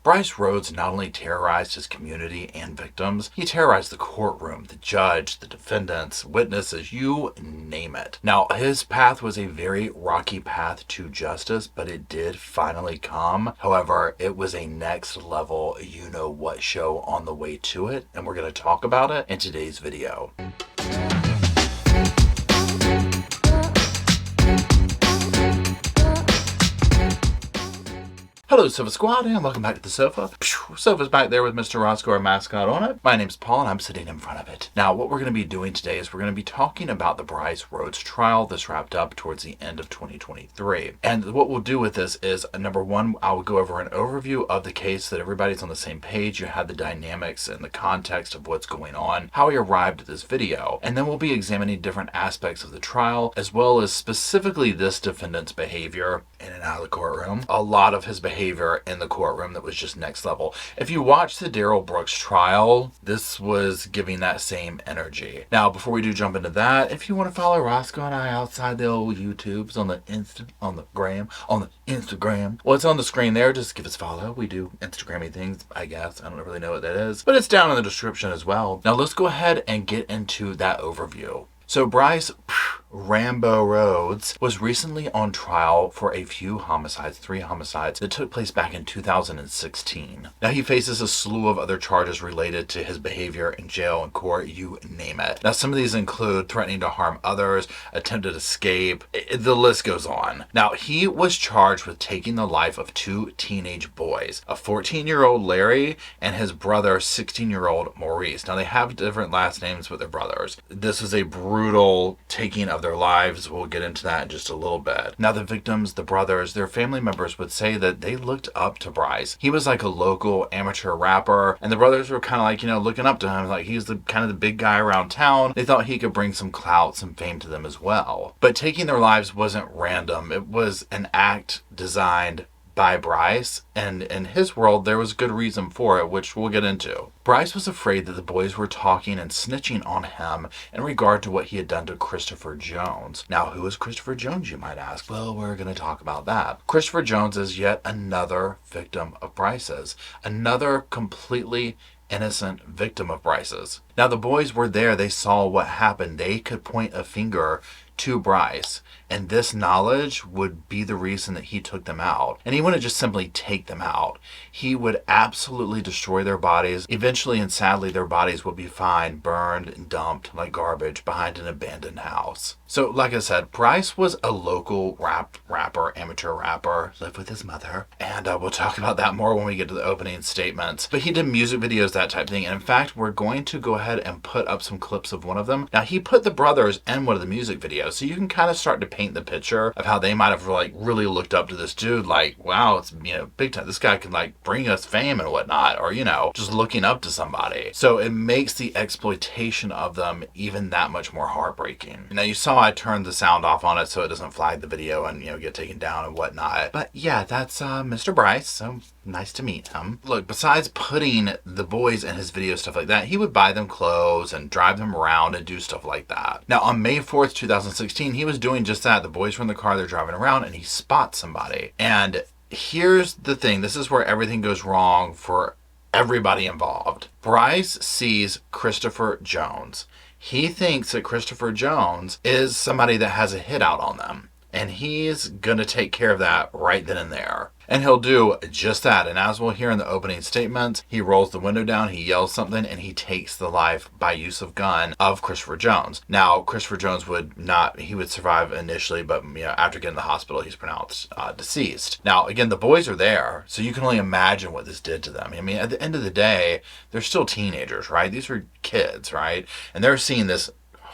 Brice Rhodes not only terrorized his community and victims, he terrorized the courtroom, the judge, the defendants, witnesses, you name it. Now, his path was a very rocky path to justice, but it did finally come. However, it was a next level you-know-what show on the way to it, and we're going to talk about it in today's video. Hello, Sofa Squad, and welcome back to the sofa. Sofa's back there with Mr. Roscoe, our mascot, on it. My name's Paul, and I'm sitting in front of it. Now, what we're going to be doing today is we're going to be talking about the Brice Rhodes trial. This wrapped up towards the end of 2023. And what we'll do with this is, number one, I'll go over an overview of the case so that everybody's on the same page. You have the dynamics and the context of what's going on, how we arrived at this video. And then we'll be examining different aspects of the trial, as well as specifically this defendant's behavior in and out of the courtroom. A lot of his behavior in the courtroom that was just next level. If you watch the Darrell Brooks trial, this was giving that same energy. Now, before we do jump into that, if you want to follow Roscoe and I outside the old YouTubes on the Instagram, well, it's on the screen there. Just give us a follow. We do Instagrammy things, I guess. I don't really know what that is, but it's down in the description as well. Now, let's go ahead and get into that overview. So Brice Rambo Rhodes was recently on trial for a few homicides, 3 homicides that took place back in 2016. Now he faces a slew of other charges related to his behavior in jail and court, you name it. Now some of these include threatening to harm others, attempted escape, the list goes on. Now he was charged with taking the life of 2 teenage boys, a 14-year-old Larry and his brother, 16-year-old Maurice. Now they have different last names, but they're brothers. This was a brutal taking of their lives. We'll get into that in just a little bit. Now the victims, the brothers, their family members would say that they looked up to Brice. He was like a local amateur rapper, and the brothers were kind of like, looking up to him, like he's the kind of the big guy around town. They thought he could bring some clout, some fame to them as well. But taking their lives wasn't random. It was an act designed by Brice, and in his world there was good reason for it, which we'll get into. Brice was afraid that the boys were talking and snitching on him in regard to what he had done to Christopher Jones. Now, who is Christopher Jones, you might ask? Well, we're going to talk about that. Christopher Jones is yet another victim of Brice's, another completely innocent victim of Brice's. Now, the boys were there. They saw what happened. They could point a finger to Brice, and this knowledge would be the reason that he took them out. And he wouldn't just simply take them out. He would absolutely destroy their bodies. Eventually and sadly, their bodies would be found burned and dumped like garbage behind an abandoned house. So like I said, Brice was a local rapper, amateur rapper, lived with his mother, and we'll talk about that more when we get to the opening statements. But he did music videos, that type of thing, and in fact, we're going to go ahead and put up some clips of one of them. Now, he put the brothers in one of the music videos, so you can kind of start to paint the picture of how they might have really looked up to this dude, like, wow, it's big time. This guy can bring us fame and whatnot, or just looking up to somebody. So it makes the exploitation of them even that much more heartbreaking. Now you saw I turned the sound off on it so it doesn't flag the video and get taken down and whatnot. But yeah, that's Mr. Brice. So nice to meet him. Look, besides putting the boys in his video, stuff like that, he would buy them clothes and drive them around and do stuff like that. Now on May 4th, 2016, he was doing just that. The boys were in the car, they're driving around, and he spots somebody. And here's the thing. This is where everything goes wrong for everybody involved. Brice sees Christopher Jones. He thinks that Christopher Jones is somebody that has a hit out on them, and he's gonna take care of that right then and there. And he'll do just that. And as we'll hear in the opening statements, he rolls the window down, he yells something, and he takes the life by use of gun of Christopher Jones. Now, Christopher Jones would survive initially, but after getting to the hospital, he's pronounced deceased. Now, again, the boys are there, so you can only imagine what this did to them. I mean, at the end of the day, they're still teenagers, right? These are kids, right? And they're seeing this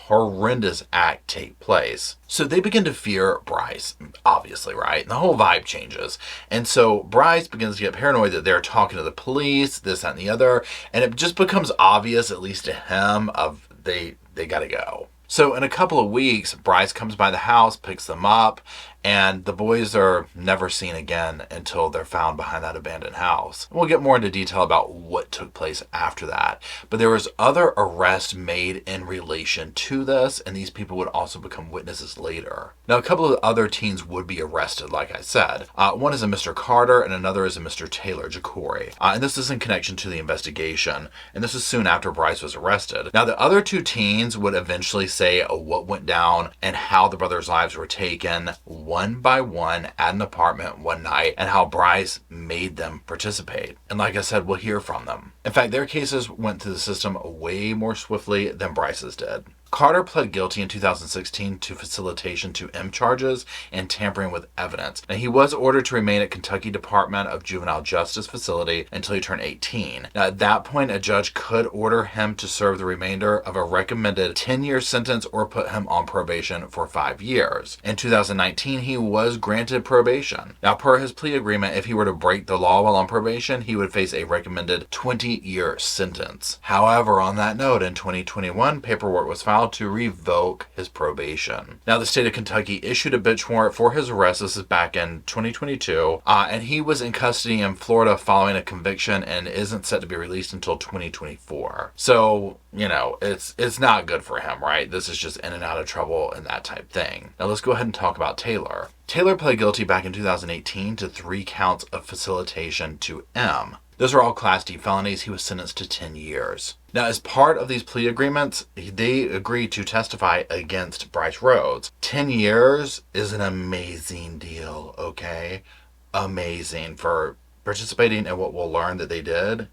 horrendous act take place. So they begin to fear Brice, obviously, right? And the whole vibe changes. And so Brice begins to get paranoid that they're talking to the police, this, that, and the other. And it just becomes obvious, at least to him, of they gotta go. So in a couple of weeks, Brice comes by the house, picks them up, and the boys are never seen again until they're found behind that abandoned house. And we'll get more into detail about what took place after that, but there was other arrests made in relation to this, and these people would also become witnesses later. Now, a couple of other teens would be arrested, like I said. One is a Mr. Carter, and another is a Mr. Taylor Jacory. And this is in connection to the investigation, and this is soon after Brice was arrested. Now, the other two teens would eventually say what went down and how the brothers' lives were taken one by one at an apartment one night, and how Brice made them participate. And like I said, we'll hear from them. In fact, their cases went through the system way more swiftly than Brice's did. Carter pled guilty in 2016 to facilitation to M charges and tampering with evidence. Now, he was ordered to remain at Kentucky Department of Juvenile Justice facility until he turned 18. Now, at that point, a judge could order him to serve the remainder of a recommended 10-year sentence or put him on probation for 5 years. In 2019, he was granted probation. Now, per his plea agreement, if he were to break the law while on probation, he would face a recommended 20-year sentence. However, on that note, in 2021, paperwork was filed to revoke his probation. Now, the state of Kentucky issued a bench warrant for his arrest. This is back in 2022, and he was in custody in Florida following a conviction and isn't set to be released until 2024. So, you know, it's not good for him, right? This is just in and out of trouble and that type thing. Now, let's go ahead and talk about Taylor. Taylor pled guilty back in 2018 to 3 counts of facilitation to M. Those are all Class D felonies. He was sentenced to 10 years. Now, as part of these plea agreements, they agreed to testify against Brice Rhodes. 10 years is an amazing deal, okay? Amazing for participating in what we'll learn that they did.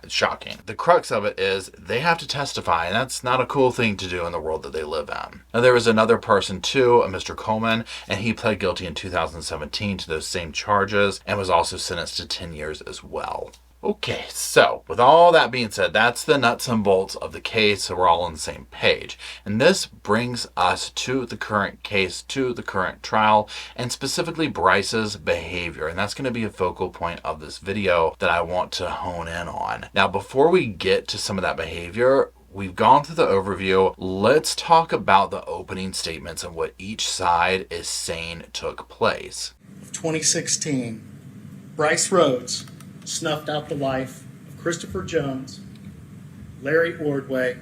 Shocking. The crux of it is they have to testify, and that's not a cool thing to do in the world that they live in. Now, there was another person too, a Mr. Coleman, and he pled guilty in 2017 to those same charges and was also sentenced to 10 years as well. Okay, so with all that being said, that's the nuts and bolts of the case, so we're all on the same page. And this brings us to the current case, to the current trial, and specifically Brice's behavior. And that's going to be a focal point of this video that I want to hone in on. Now, before we get to some of that behavior, we've gone through the overview. Let's talk about the opening statements and what each side is saying took place. 2016, Brice Rhodes snuffed out the life of Christopher Jones, Larry Ordway,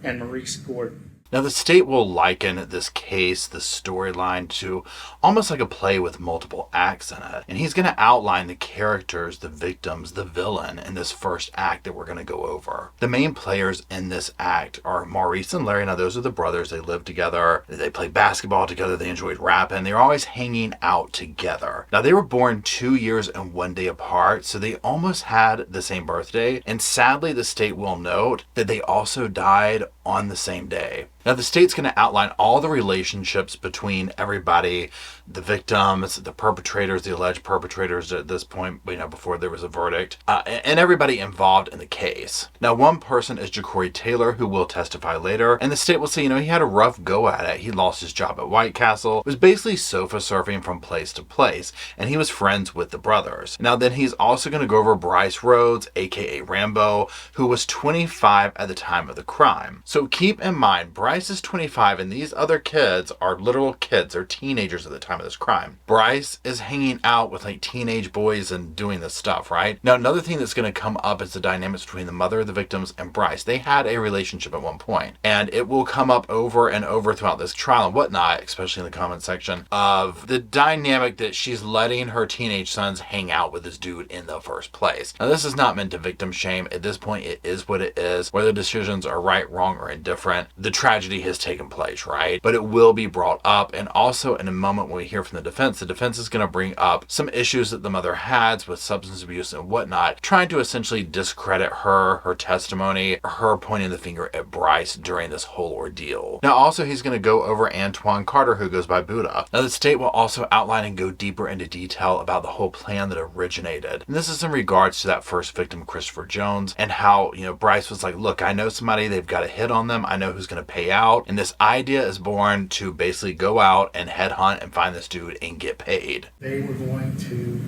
and Maurice Gordon. Now, the state will liken this case, the storyline, to almost like a play with multiple acts in it. And he's going to outline the characters, the victims, the villain in this first act that we're going to go over. The main players in this act are Maurice and Larry. Now, those are the brothers. They live together. They play basketball together. They enjoyed rapping. They're always hanging out together. Now, they were born 2 years and 1 day apart, so they almost had the same birthday. And sadly, the state will note that they also died on the same day. Now, the state's going to outline all the relationships between everybody, the victims, the perpetrators, the alleged perpetrators at this point, you know, before there was a verdict, and everybody involved in the case. Now, one person is Jacory Taylor, who will testify later, and the state will say, you know, he had a rough go at it. He lost his job at White Castle, was basically sofa surfing from place to place, and he was friends with the brothers. Now, then he's also going to go over Brice Rhodes, aka Rambo, who was 25 at the time of the crime. So keep in mind, Brice is 25, and these other kids are literal kids. They're teenagers at the time of this crime. Brice is hanging out with like teenage boys and doing this stuff, right? Now, another thing that's going to come up is the dynamics between the mother of the victims and Brice. They had a relationship at one point, and it will come up over and over throughout this trial and whatnot, especially in the comment section, of the dynamic that she's letting her teenage sons hang out with this dude in the first place. Now, this is not meant to victim shame. At this point, it is what it is. Whether decisions are right, wrong, or indifferent, the tragedy has taken place, right? But it will be brought up. And also, in a moment when we hear from the defense is going to bring up some issues that the mother has with substance abuse and whatnot, trying to essentially discredit her testimony, her pointing the finger at Brice during this whole ordeal. Now, also, he's going to go over Antoine Carter, who goes by Buddha. Now, the state will also outline and go deeper into detail about the whole plan that originated. And this is in regards to that first victim, Christopher Jones, and how, you know, Brice was like, look, I know somebody, they've got a hit on them, I know who's going to pay out. And this idea is born to basically go out and headhunt and find this dude and get paid. They were going to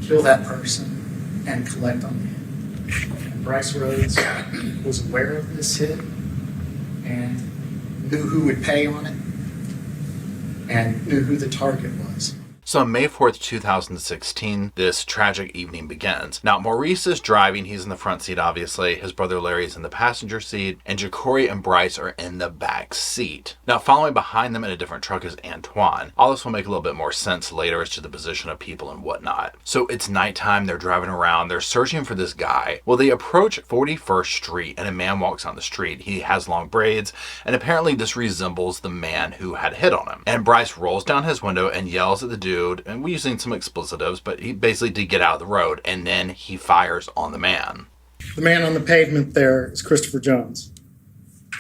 kill that person and collect on him. And Brice Rhodes was aware of this hit and knew who would pay on it. and knew who the target was. So on May 4th, 2016, this tragic evening begins. Now, Maurice is driving. He's in the front seat, obviously. His brother Larry's in the passenger seat, and Jacory and Brice are in the back seat. Now, following behind them in a different truck is Antoine. All this will make a little bit more sense later as to the position of people and whatnot. So it's nighttime. They're driving around. They're searching for this guy. Well, they approach 41st Street, and a man walks on the street. He has long braids, and apparently this resembles the man who had hit on him. And Brice rolls down his window and yells at the dude, and we're using some explicitives, but he basically did get out of the road, and then he fires on the man. The man on the pavement there is Christopher Jones.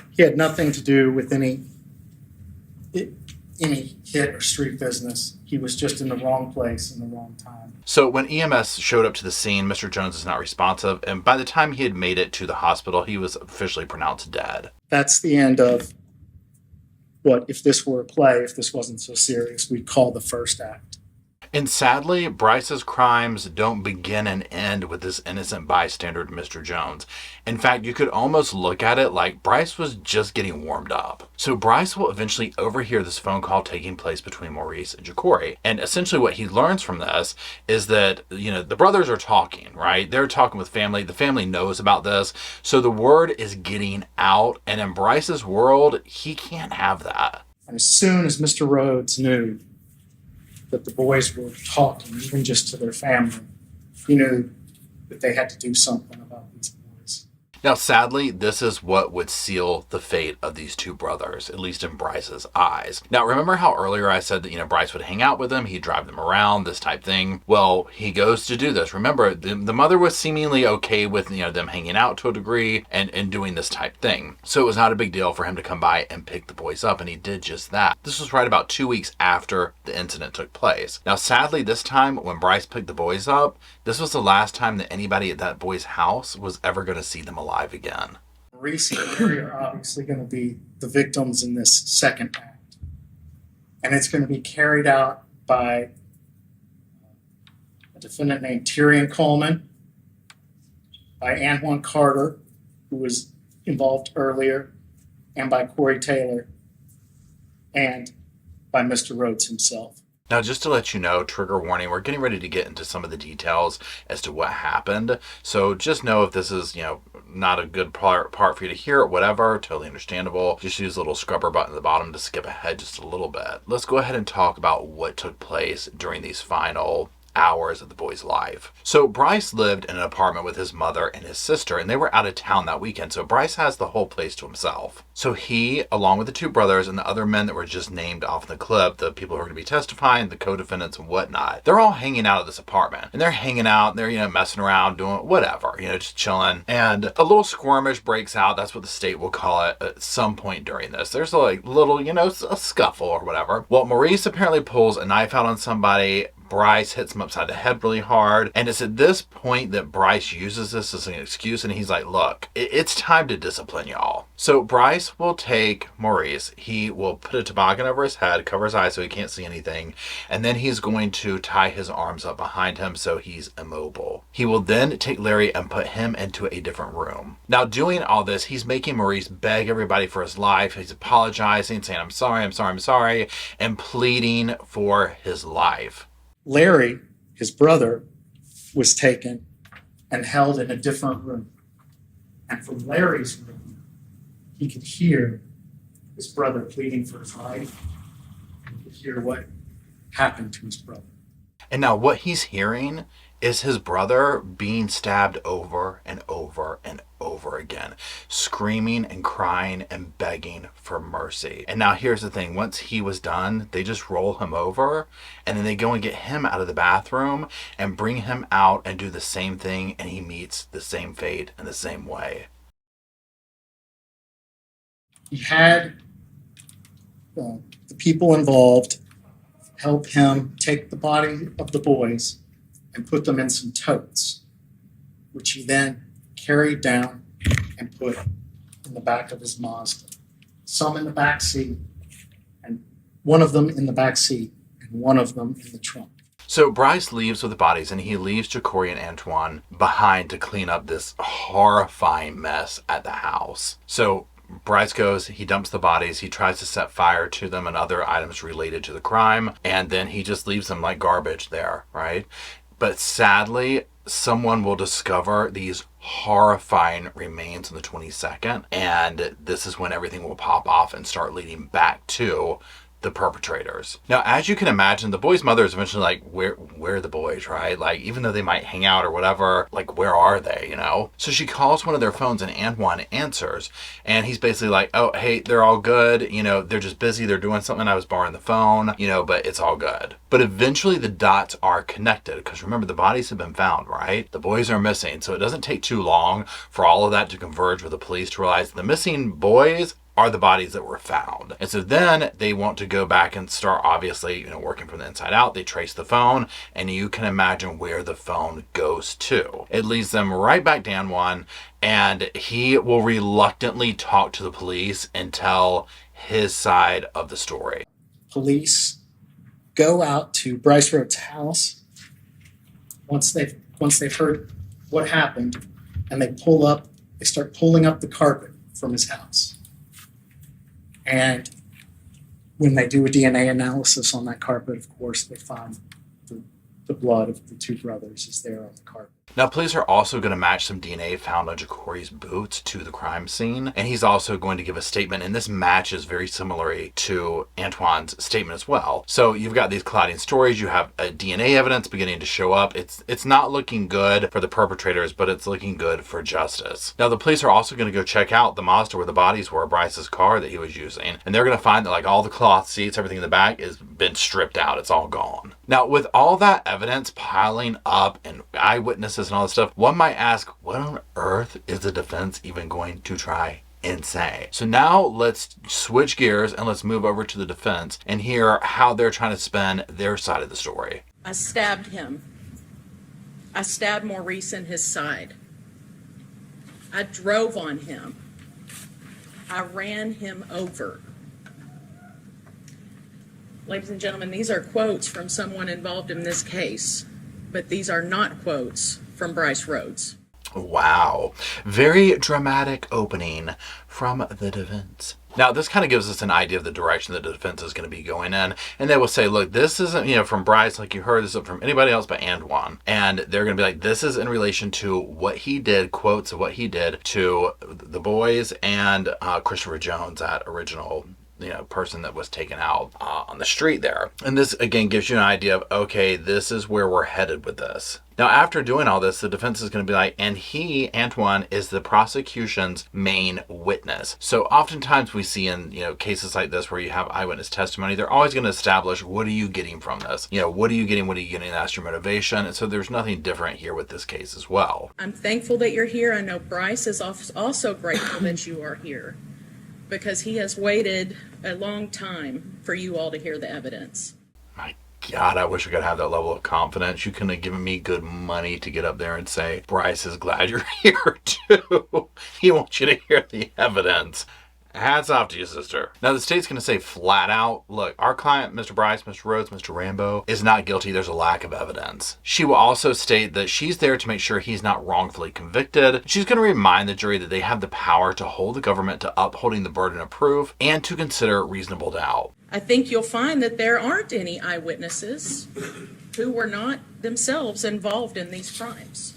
He had nothing to do with any hit or street business. He was just in the wrong place in the wrong time. So when EMS showed up to the scene, Mr. Jones is not responsive, and by the time he had made it to the hospital, he was officially pronounced dead. That's the end of what, if this were a play, if this wasn't so serious, we'd call the first act. And sadly, Brice's crimes don't begin and end with this innocent bystander, Mr. Jones. In fact, you could almost look at it like Brice was just getting warmed up. So Brice will eventually overhear this phone call taking place between Maurice and Jacory. And essentially what he learns from this is that, the brothers are talking, right? They're talking with family. The family knows about this. So the word is getting out. And in Brice's world, he can't have that. And as soon as Mr. Rhodes knew that the boys were talking, even just to their family, he knew that they had to do something about these boys. Now, sadly, this is what would seal the fate of these two brothers, at least in Brice's eyes. Now, remember how earlier I said that, Brice would hang out with them, he'd drive them around, this type thing? Well, he goes to do this. Remember, the mother was seemingly okay with, them hanging out to a degree and doing this type thing. So it was not a big deal for him to come by and pick the boys up, and he did just that. This was right about 2 weeks after the incident took place. Now, sadly, this time, when Brice picked the boys up, this was the last time that anybody at that boy's house was ever going to see them alive again. Maurice and Larry are obviously going to be the victims in this second act. And it's going to be carried out by a defendant named Tyrion Coleman, by Antoine Carter, who was involved earlier, and by Corey Taylor, and by Mr. Rhodes himself. Now, just to let you know, trigger warning, we're getting ready to get into some of the details as to what happened. So just know if this is, not a good part for you to hear, whatever, totally understandable. Just use the little scrubber button at the bottom to skip ahead just a little bit. Let's go ahead and talk about what took place during these final hours of the boy's life. So Brice lived in an apartment with his mother and his sister, and they were out of town that weekend. So Brice has the whole place to himself. So he, along with the two brothers and the other men that were just named off in the clip, the people who are going to be testifying, the co-defendants and whatnot, they're all hanging out at this apartment. And they're hanging out, and they're, messing around, doing whatever, just chilling. And a little skirmish breaks out. That's what the state will call it at some point during this. There's a little, a scuffle or whatever. Well, Maurice apparently pulls a knife out on somebody. Brice hits him upside the head really hard. And it's at this point that Brice uses this as an excuse, and he's like, look, it's time to discipline y'all. So Brice will take Maurice. He will put a toboggan over his head, cover his eyes so he can't see anything, and then he's going to tie his arms up behind him so he's immobile. He will then take Larry and put him into a different room. Now, doing all this, he's making Maurice beg everybody for his life. He's apologizing, saying, I'm sorry, and pleading for his life. Larry, his brother, was taken and held in a different room. And from Larry's room, he could hear his brother pleading for his life. He could hear what happened to his brother. And now what he's hearing is his brother being stabbed over and over and over again, screaming and crying and begging for mercy. And now here's the thing. Once he was done, they just roll him over, and then they go and get him out of the bathroom and bring him out and do the same thing, and he meets the same fate in the same way. He had the people involved help him take the body of the boys and put them in some totes, which he then carried down and put in the back of his Mazda. Some in the back seat, and one of them in the back seat, and one of them in the trunk. So Brice leaves with the bodies, and he leaves Jacory and Antoine behind to clean up this horrifying mess at the house. So Brice goes, he dumps the bodies, he tries to set fire to them and other items related to the crime, and then he just leaves them like garbage there, right? But sadly, someone will discover these horrifying remains on the 22nd, and this is when everything will pop off and start leading back to the perpetrators. Now, as you can imagine, the boy's mother is eventually like, where are the boys, right? Like, even though they might hang out or whatever, like, where are they, you know? So she calls one of their phones and Antoine answers, and he's basically like, oh, hey, they're all good. You know, they're just busy. They're doing something. I was borrowing the phone, you know, but it's all good. But eventually the dots are connected because remember, the bodies have been found, right? The boys are missing. So it doesn't take too long for all of that to converge with the police to realize the missing boys are the bodies that were found. And so then they want to go back and start, obviously, you know, working from the inside out. They trace the phone, and you can imagine where the phone goes to. It leads them right back to Antoine, and he will reluctantly talk to the police and tell his side of the story. Police go out to Brice Rhodes' house once they've heard what happened, and they start pulling up the carpet from his house. And when they do a DNA analysis on that carpet, of course, they find the blood of the two brothers is there on the carpet. Now, police are also going to match some DNA found on Ja'Cory's boots to the crime scene, and he's also going to give a statement, and this matches very similarly to Antoine's statement as well. So you've got these colliding stories, you have DNA evidence beginning to show up. It's not looking good for the perpetrators, but it's looking good for justice. Now, the police are also going to go check out the Mazda where the bodies were, Brice's car that he was using, and they're going to find that like all the cloth seats, everything in the back has been stripped out. It's all gone. Now, with all that evidence piling up and eyewitnesses and all this stuff, one might ask, what on earth is the defense even going to try and say? So now let's switch gears and let's move over to the defense and hear how they're trying to spin their side of the story. I stabbed him. I stabbed Maurice in his side. I drove on him. I ran him over. Ladies and gentlemen, these are quotes from someone involved in this case, but these are not quotes from Brice Rhodes. Wow. Very dramatic opening from the defense. Now, this kind of gives us an idea of the direction that the defense is going to be going in. And they will say, look, this isn't, from Brice, like you heard, this isn't from anybody else but Antoine. And they're going to be like, this is in relation to what he did, quotes of what he did to the boys and Christopher Jones, that original person that was taken out on the street there. And this, again, gives you an idea of, okay, this is where we're headed with this. Now, after doing all this, the defense is going to be like, and he, Antoine, is the prosecution's main witness. So oftentimes we see in, cases like this where you have eyewitness testimony, they're always going to establish, what are you getting from this? What are you getting? That's your motivation. And so there's nothing different here with this case as well. I'm thankful that you're here. I know Brice is also grateful that you are here, because he has waited a long time for you all to hear the evidence. My God, I wish I could have that level of confidence. You couldn't have given me good money to get up there and say, Brice is glad you're here too. He wants you to hear the evidence. Hats off to you, sister. Now, the state's going to say flat out, look, our client, Mr. Brice, Mr. Rhodes, Mr. Rambo, is not guilty. There's a lack of evidence. She will also state that she's there to make sure he's not wrongfully convicted. She's going to remind the jury that they have the power to hold the government to upholding the burden of proof and to consider reasonable doubt. I think you'll find that there aren't any eyewitnesses who were not themselves involved in these crimes.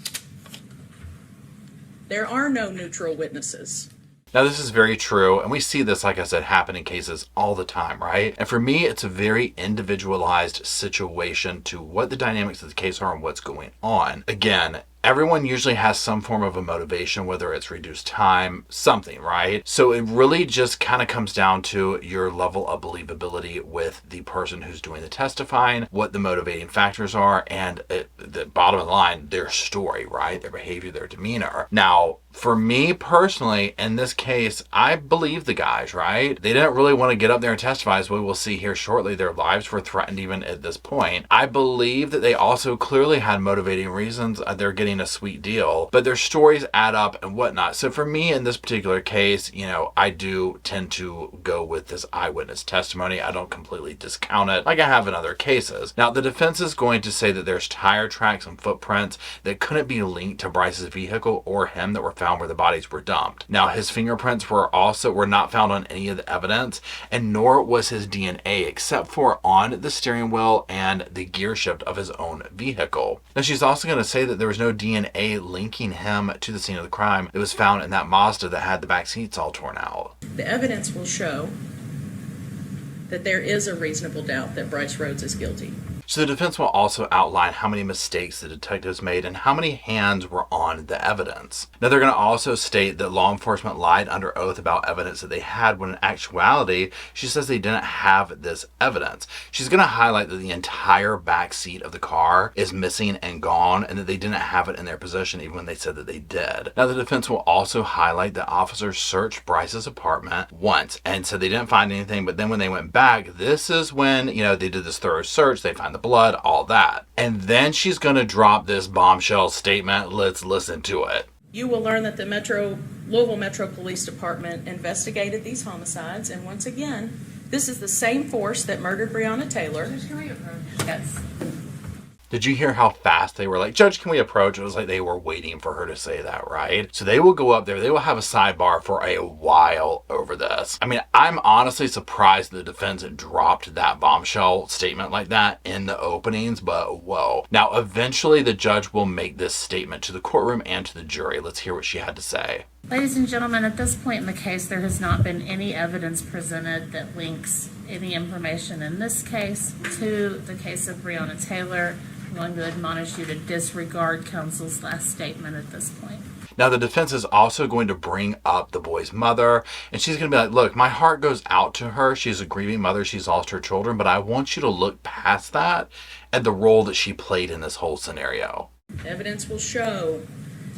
There are no neutral witnesses. Now, this is very true, and we see this, like I said, happen in cases all the time, right? And for me, it's a very individualized situation to what the dynamics of the case are and what's going on. Again, everyone usually has some form of a motivation, whether it's reduced time, something, right? So it really just kind of comes down to your level of believability with the person who's doing the testifying, what the motivating factors are, and the bottom line, their story, right? Their behavior, their demeanor. Now, for me personally, in this case, I believe the guys, right? They didn't really want to get up there and testify, as we will see here shortly. Their lives were threatened even at this point. I believe that they also clearly had motivating reasons. They're getting getting a sweet deal, but their stories add up and whatnot. So for me in this particular case, I do tend to go with this eyewitness testimony. I don't completely discount it like I have in other cases. Now, the defense is going to say that there's tire tracks and footprints that couldn't be linked to Brice's vehicle or him that were found where the bodies were dumped. Now, his fingerprints were not found on any of the evidence, and nor was his DNA, except for on the steering wheel and the gear shift of his own vehicle. Now, she's also going to say that there was no DNA linking him to the scene of the crime. It was found in that Mazda that had the back seats all torn out. The evidence will show that there is a reasonable doubt that Brice Rhodes is guilty. So the defense will also outline how many mistakes the detectives made and how many hands were on the evidence. Now, they're going to also state that law enforcement lied under oath about evidence that they had, when in actuality, she says they didn't have this evidence. She's going to highlight that the entire back seat of the car is missing and gone, and that they didn't have it in their possession even when they said that they did. Now, the defense will also highlight that officers searched Brice's apartment once and said they didn't find anything, but then when they went back, this is when, they did this thorough search, they find the blood, all that. And then she's going to drop this bombshell statement. Let's listen to it. You will learn that the Louisville Metro Police Department investigated these homicides, and once again, this is the same force that murdered Breonna Taylor. Yes. Did you hear how fast they were like, Judge, can we approach? It was like they were waiting for her to say that, right? So they will go up there. They will have a sidebar for a while over this. I mean, I'm honestly surprised the defense dropped that bombshell statement like that in the openings, but whoa. Now, eventually the judge will make this statement to the courtroom and to the jury. Let's hear what she had to say. Ladies and gentlemen, at this point in the case, there has not been any evidence presented that links any information in this case to the case of Breonna Taylor. I'm going to admonish you to disregard counsel's last statement at this point. Now, the defense is also going to bring up the boy's mother, and she's going to be like, look, my heart goes out to her. She's a grieving mother. She's lost her children, but I want you to look past that and the role that she played in this whole scenario. Evidence will show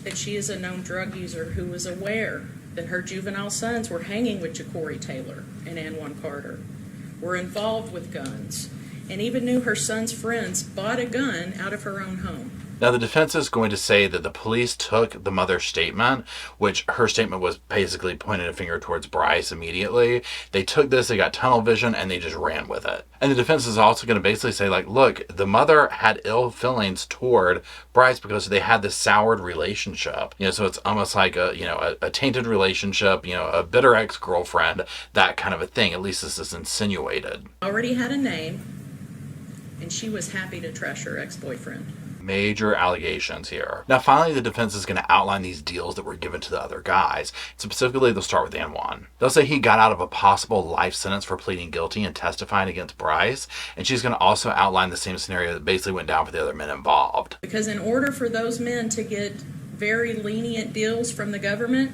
that she is a known drug user who was aware that her juvenile sons were hanging with Ja'Cory Taylor and Anwan Carter, were involved with guns, and even knew her son's friends bought a gun out of her own home. Now, the defense is going to say that the police took the mother's statement, which her statement was basically pointing a finger towards Brice immediately. They took this, they got tunnel vision, and they just ran with it. And the defense is also going to basically say, like, look, the mother had ill feelings toward Brice because they had this soured relationship. So it's almost like a tainted relationship, a bitter ex-girlfriend, that kind of a thing. At least this is insinuated. Already had a name, and she was happy to trash her ex-boyfriend. Major allegations here. Now, finally, the defense is going to outline these deals that were given to the other guys. Specifically, they'll start with Anwan. They'll say he got out of a possible life sentence for pleading guilty and testifying against Brice. And she's going to also outline the same scenario that basically went down for the other men involved. Because in order for those men to get very lenient deals from the government,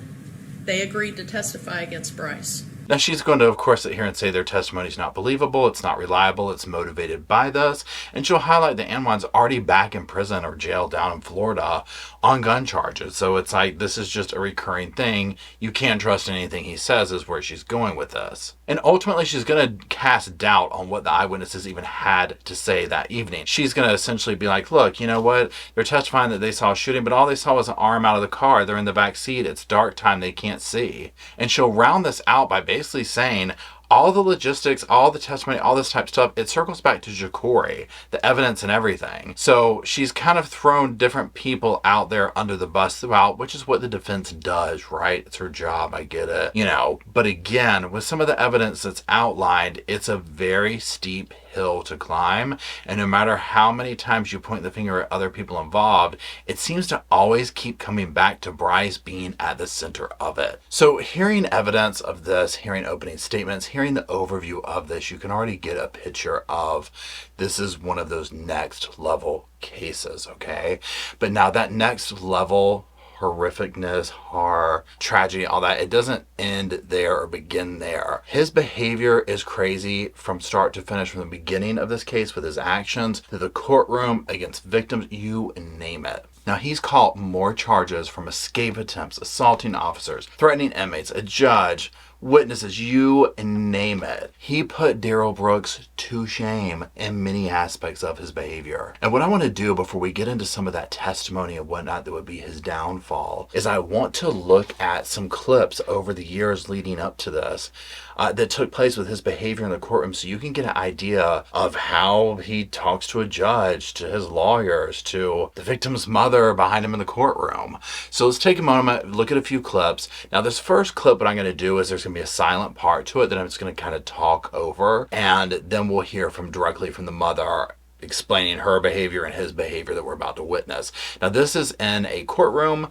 they agreed to testify against Brice. Now, she's going to, of course, sit here and say their testimony is not believable, it's not reliable, it's motivated by this, and she'll highlight that Anwan's already back in prison or jail down in Florida on gun charges. So it's like, this is just a recurring thing. You can't trust anything he says is where she's going with this. And ultimately, she's going to cast doubt on what the eyewitnesses even had to say that evening. She's going to essentially be like, look, you know what? They're testifying that they saw a shooting, but all they saw was an arm out of the car. They're in the back seat. It's dark time. They can't see. And she'll round this out by basically saying all the logistics, all the testimony, all this type of stuff, it circles back to Ja'Cory, the evidence and everything. So she's kind of thrown different people out there under the bus throughout, which is what the defense does, right? It's her job, I get it. But again, with some of the evidence that's outlined, it's a very steep hill to climb, and no matter how many times you point the finger at other people involved, it seems to always keep coming back to Brice being at the center of it. So hearing evidence of this, hearing opening statements, hearing the overview of this, you can already get a picture of this is one of those next level cases, okay? But now that next level horrificness, horror, tragedy, all that, it doesn't end there or begin there. His behavior is crazy from start to finish, from the beginning of this case with his actions to the courtroom against victims, you name it. Now, he's caught more charges from escape attempts, assaulting officers, threatening inmates, a judge, witnesses, you name it. He put Daryl Brooks to shame in many aspects of his behavior. And what I want to do before we get into some of that testimony and whatnot that would be his downfall is I want to look at some clips over the years leading up to this that took place with his behavior in the courtroom, so you can get an idea of how he talks to a judge, to his lawyers, to the victim's mother behind him in the courtroom. So let's take a moment, look at a few clips. Now this first clip, what I'm going to do is there's going to be a silent part to it that I'm just going to kind of talk over, and then we'll hear directly from the mother explaining her behavior and his behavior that we're about to witness. Now this is in a courtroom.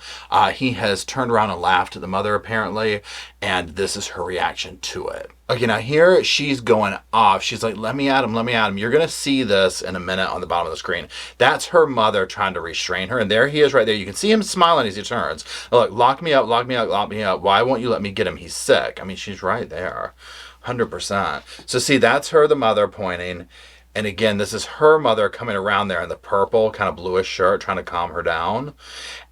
He has turned around and laughed at the mother apparently, and this is her reaction to it. Okay, now here she's going off. She's like, let me at him, let me at him. You're gonna see this in a minute on the bottom of the screen. That's her mother trying to restrain her, and there he is right there. You can see him smiling as he turns. Look, lock me up, lock me up, lock me up. Why won't you let me get him? He's sick. I mean, she's right there, 100%. So see, that's her, the mother, pointing. And again, this is her mother coming around there in the purple, kind of bluish shirt, trying to calm her down.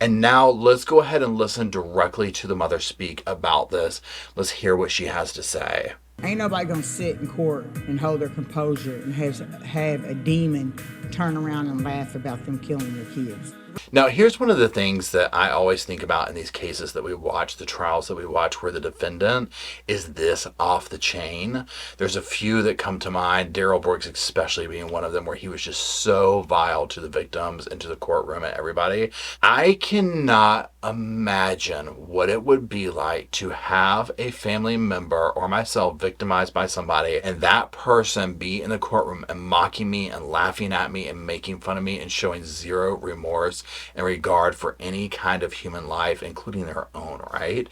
And now let's go ahead and listen directly to the mother speak about this. Let's hear what she has to say. Ain't nobody gonna sit in court and hold their composure and have a demon turn around and laugh about them killing their kids. Now, here's one of the things that I always think about in these cases that we watch, the trials that we watch, where the defendant is this off the chain. There's a few that come to mind, Daryl Brooks especially being one of them, where he was just so vile to the victims and to the courtroom and everybody. I cannot imagine what it would be like to have a family member or myself victimized by somebody, and that person be in the courtroom and mocking me and laughing at me and making fun of me and showing zero remorse and regard for any kind of human life, including their own, right?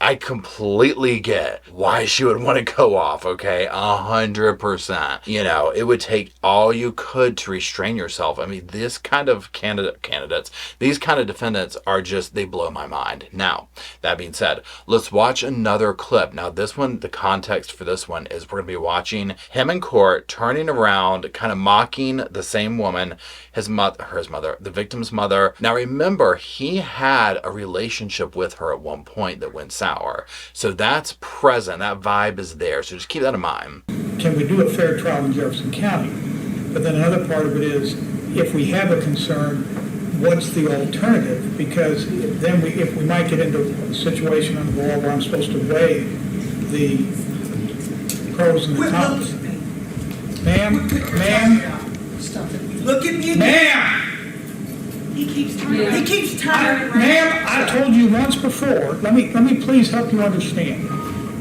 I completely get why she would want to go off, okay? 100%. You know, it would take all you could to restrain yourself. I mean, this kind of candidates, these kind of defendants are just, they blow my mind. Now, that being said, let's watch another clip. Now, this one, the context for this one is we're going to be watching him in court turning around, kind of mocking the same woman, his mother, the victim's mother. Now remember, he had a relationship with her at one point that went sour. So that's present, that vibe is there. So just keep that in mind. Can we do a fair trial in Jefferson County? But then another part of it is, if we have a concern, what's the alternative? Because then if we might get into a situation under the law where I'm supposed to weigh the pros and the cons. Ma'am, Stop it. Look at me. ma'am, He keeps turning. He keeps turning. ma'am, I told you once before, let me please help you understand.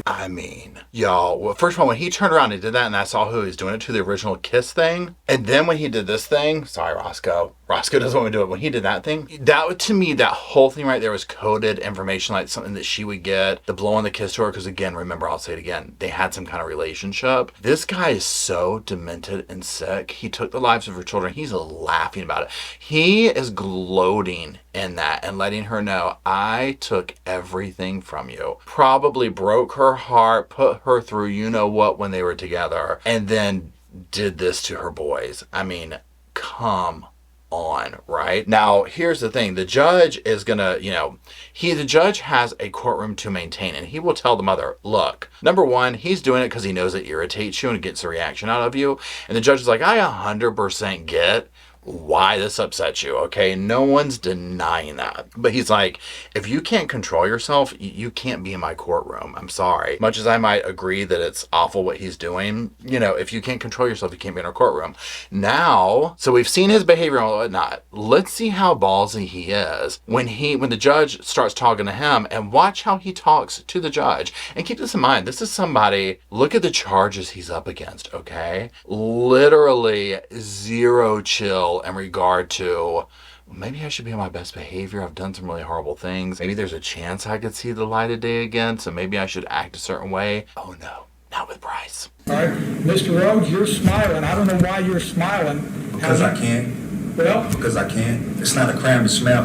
I mean, y'all, well, first of all, when he turned around and did that, and I saw who he was doing it to, the original kiss thing, and then when he did this thing, sorry, Roscoe doesn't want me to do it. When he did that thing, that to me, that whole thing right there was coded information, like something that she would get, the blowing the kiss to her, because again, remember, I'll say it again, they had some kind of relationship. This guy is so demented and sick. He took the lives of her children. He's laughing about it. He is gloating in that and letting her know, I took everything from you. Probably broke her heart, put her through you know what when they were together, and then did this to her boys. I mean, come on, right? Now, here's the thing. The judge is gonna, the judge has a courtroom to maintain, and he will tell the mother, look, number one, he's doing it because he knows it irritates you and gets a reaction out of you. And the judge is like, I 100% get why this upsets you, okay? No one's denying that. But he's like, if you can't control yourself, you can't be in my courtroom. I'm sorry. Much as I might agree that it's awful what he's doing, if you can't control yourself, you can't be in our courtroom. Now, so we've seen his behavior and whatnot. Let's see how ballsy he is when the judge starts talking to him, and watch how he talks to the judge. And keep this in mind, this is somebody, look at the charges he's up against, okay? Literally zero chill in regard to, maybe I should be on my best behavior. I've done some really horrible things. Maybe there's a chance I could see the light of day again, so maybe I should act a certain way. Oh no, not with Brice. All right, Mr. Rhodes, you're smiling. I don't know why you're smiling. Because I can. Well, Because I can. It's not a crime to smell.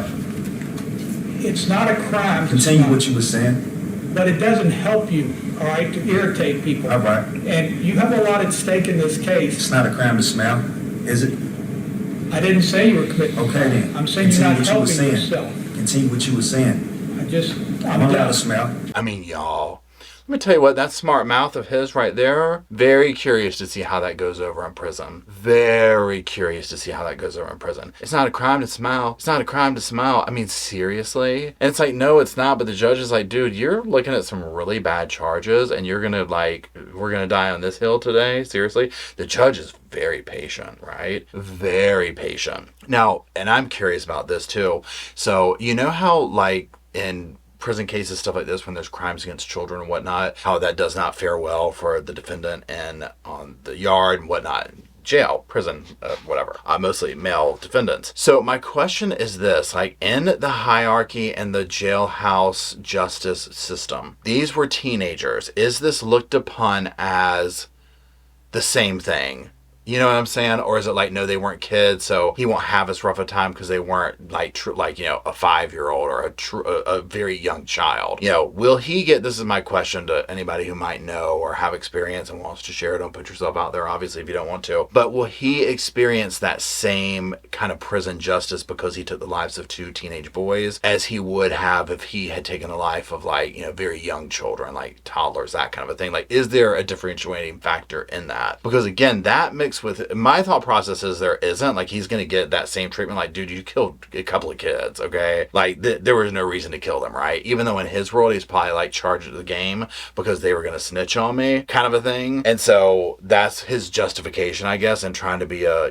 it's not a crime to Continue smile, what you were saying. but it doesn't help you, all right, to irritate people. All right. And you have a lot at stake in this case. It's not a crime to smell, is it? I didn't say you were committing. Okay then. I'm saying you're not Continue what you were helping saying. yourself. Continue what you were saying. I'm I'm allowed done. to smell. I mean, y'all, Let me tell you what, that smart mouth of his right there, very curious to see how that goes over in prison. Very curious to see how that goes over in prison. It's not a crime to smile. It's not a crime to smile. I mean, seriously? And it's like, no, it's not. But the judge is like, dude, you're looking at some really bad charges and you're going to we're going to die on this hill today? Seriously? The judge is very patient, right? Very patient. Now, and I'm curious about this too. So, you know how in prison cases, stuff like this, when there's crimes against children and whatnot, how that does not fare well for the defendant and on the yard and whatnot. Jail, prison, whatever. Mostly male defendants. So my question is this, in the hierarchy and the jailhouse justice system, these were teenagers. Is this looked upon as the same thing? You know what I'm saying? Or is it no, they weren't kids, so he won't have as rough a time because they weren't a 5-year-old or a very young child. Will he get, this is my question to anybody who might know or have experience and wants to share. Don't put yourself out there, obviously, if you don't want to. But will he experience that same kind of prison justice because he took the lives of 2 teenage boys as he would have if he had taken the life of very young children, toddlers, that kind of a thing? Is there a differentiating factor in that? Because again, that mixed with my thought process is there isn't. He's going to get that same treatment. Dude, you killed a couple of kids, okay? There was no reason to kill them, right? Even though in his world, he's probably charged the game because they were going to snitch on me, kind of a thing. And so that's his justification, I guess, in trying to be a,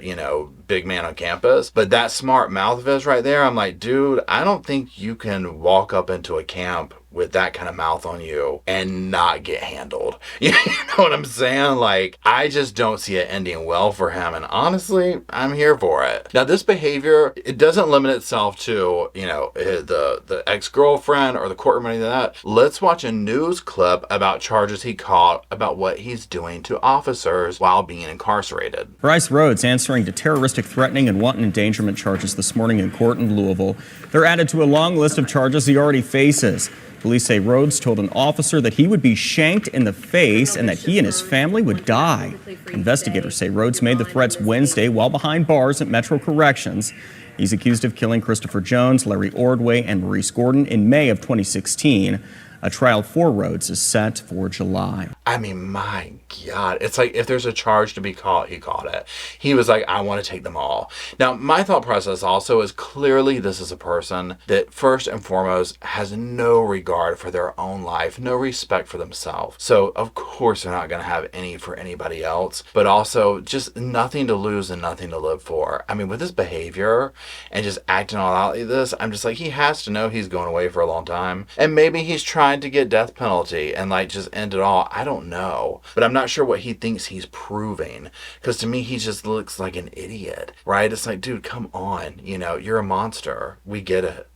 big man on campus. But that smart mouth of his right there, I'm like, dude, I don't think you can walk up into a camp with that kind of mouth on you and not get handled. You know what I'm saying? I just don't see it ending well for him. And honestly, I'm here for it. Now, this behavior, it doesn't limit itself to, the ex-girlfriend or the courtroom or anything like that. Let's watch a news clip about charges he caught about what he's doing to officers while being incarcerated. Brice Rhodes answering to terroristic threatening and wanton endangerment charges this morning in court in Louisville. They're added to a long list of charges he already faces. Police say Rhodes told an officer that he would be shanked in the face and that he and his family would die. Investigators say Rhodes made the threats Wednesday while behind bars at Metro Corrections. He's accused of killing Christopher Jones, Larry Ordway, and Maurice Gordon in May of 2016. A trial for Rhodes is set for July. I mean, my God. It's if there's a charge to be caught, he caught it. He was like, I want to take them all. Now, my thought process also is clearly this is a person that first and foremost has no regard for their own life, no respect for themselves. So, of course, they're not going to have any for anybody else, but also just nothing to lose and nothing to live for. I mean, with his behavior and just acting all out like this, I'm just he has to know he's going away for a long time. And maybe he's trying to get death penalty and just end it all. I don't know. But I'm not sure what he thinks he's proving. Because to me, he just looks like an idiot, right? It's dude, come on. You're a monster. We get it.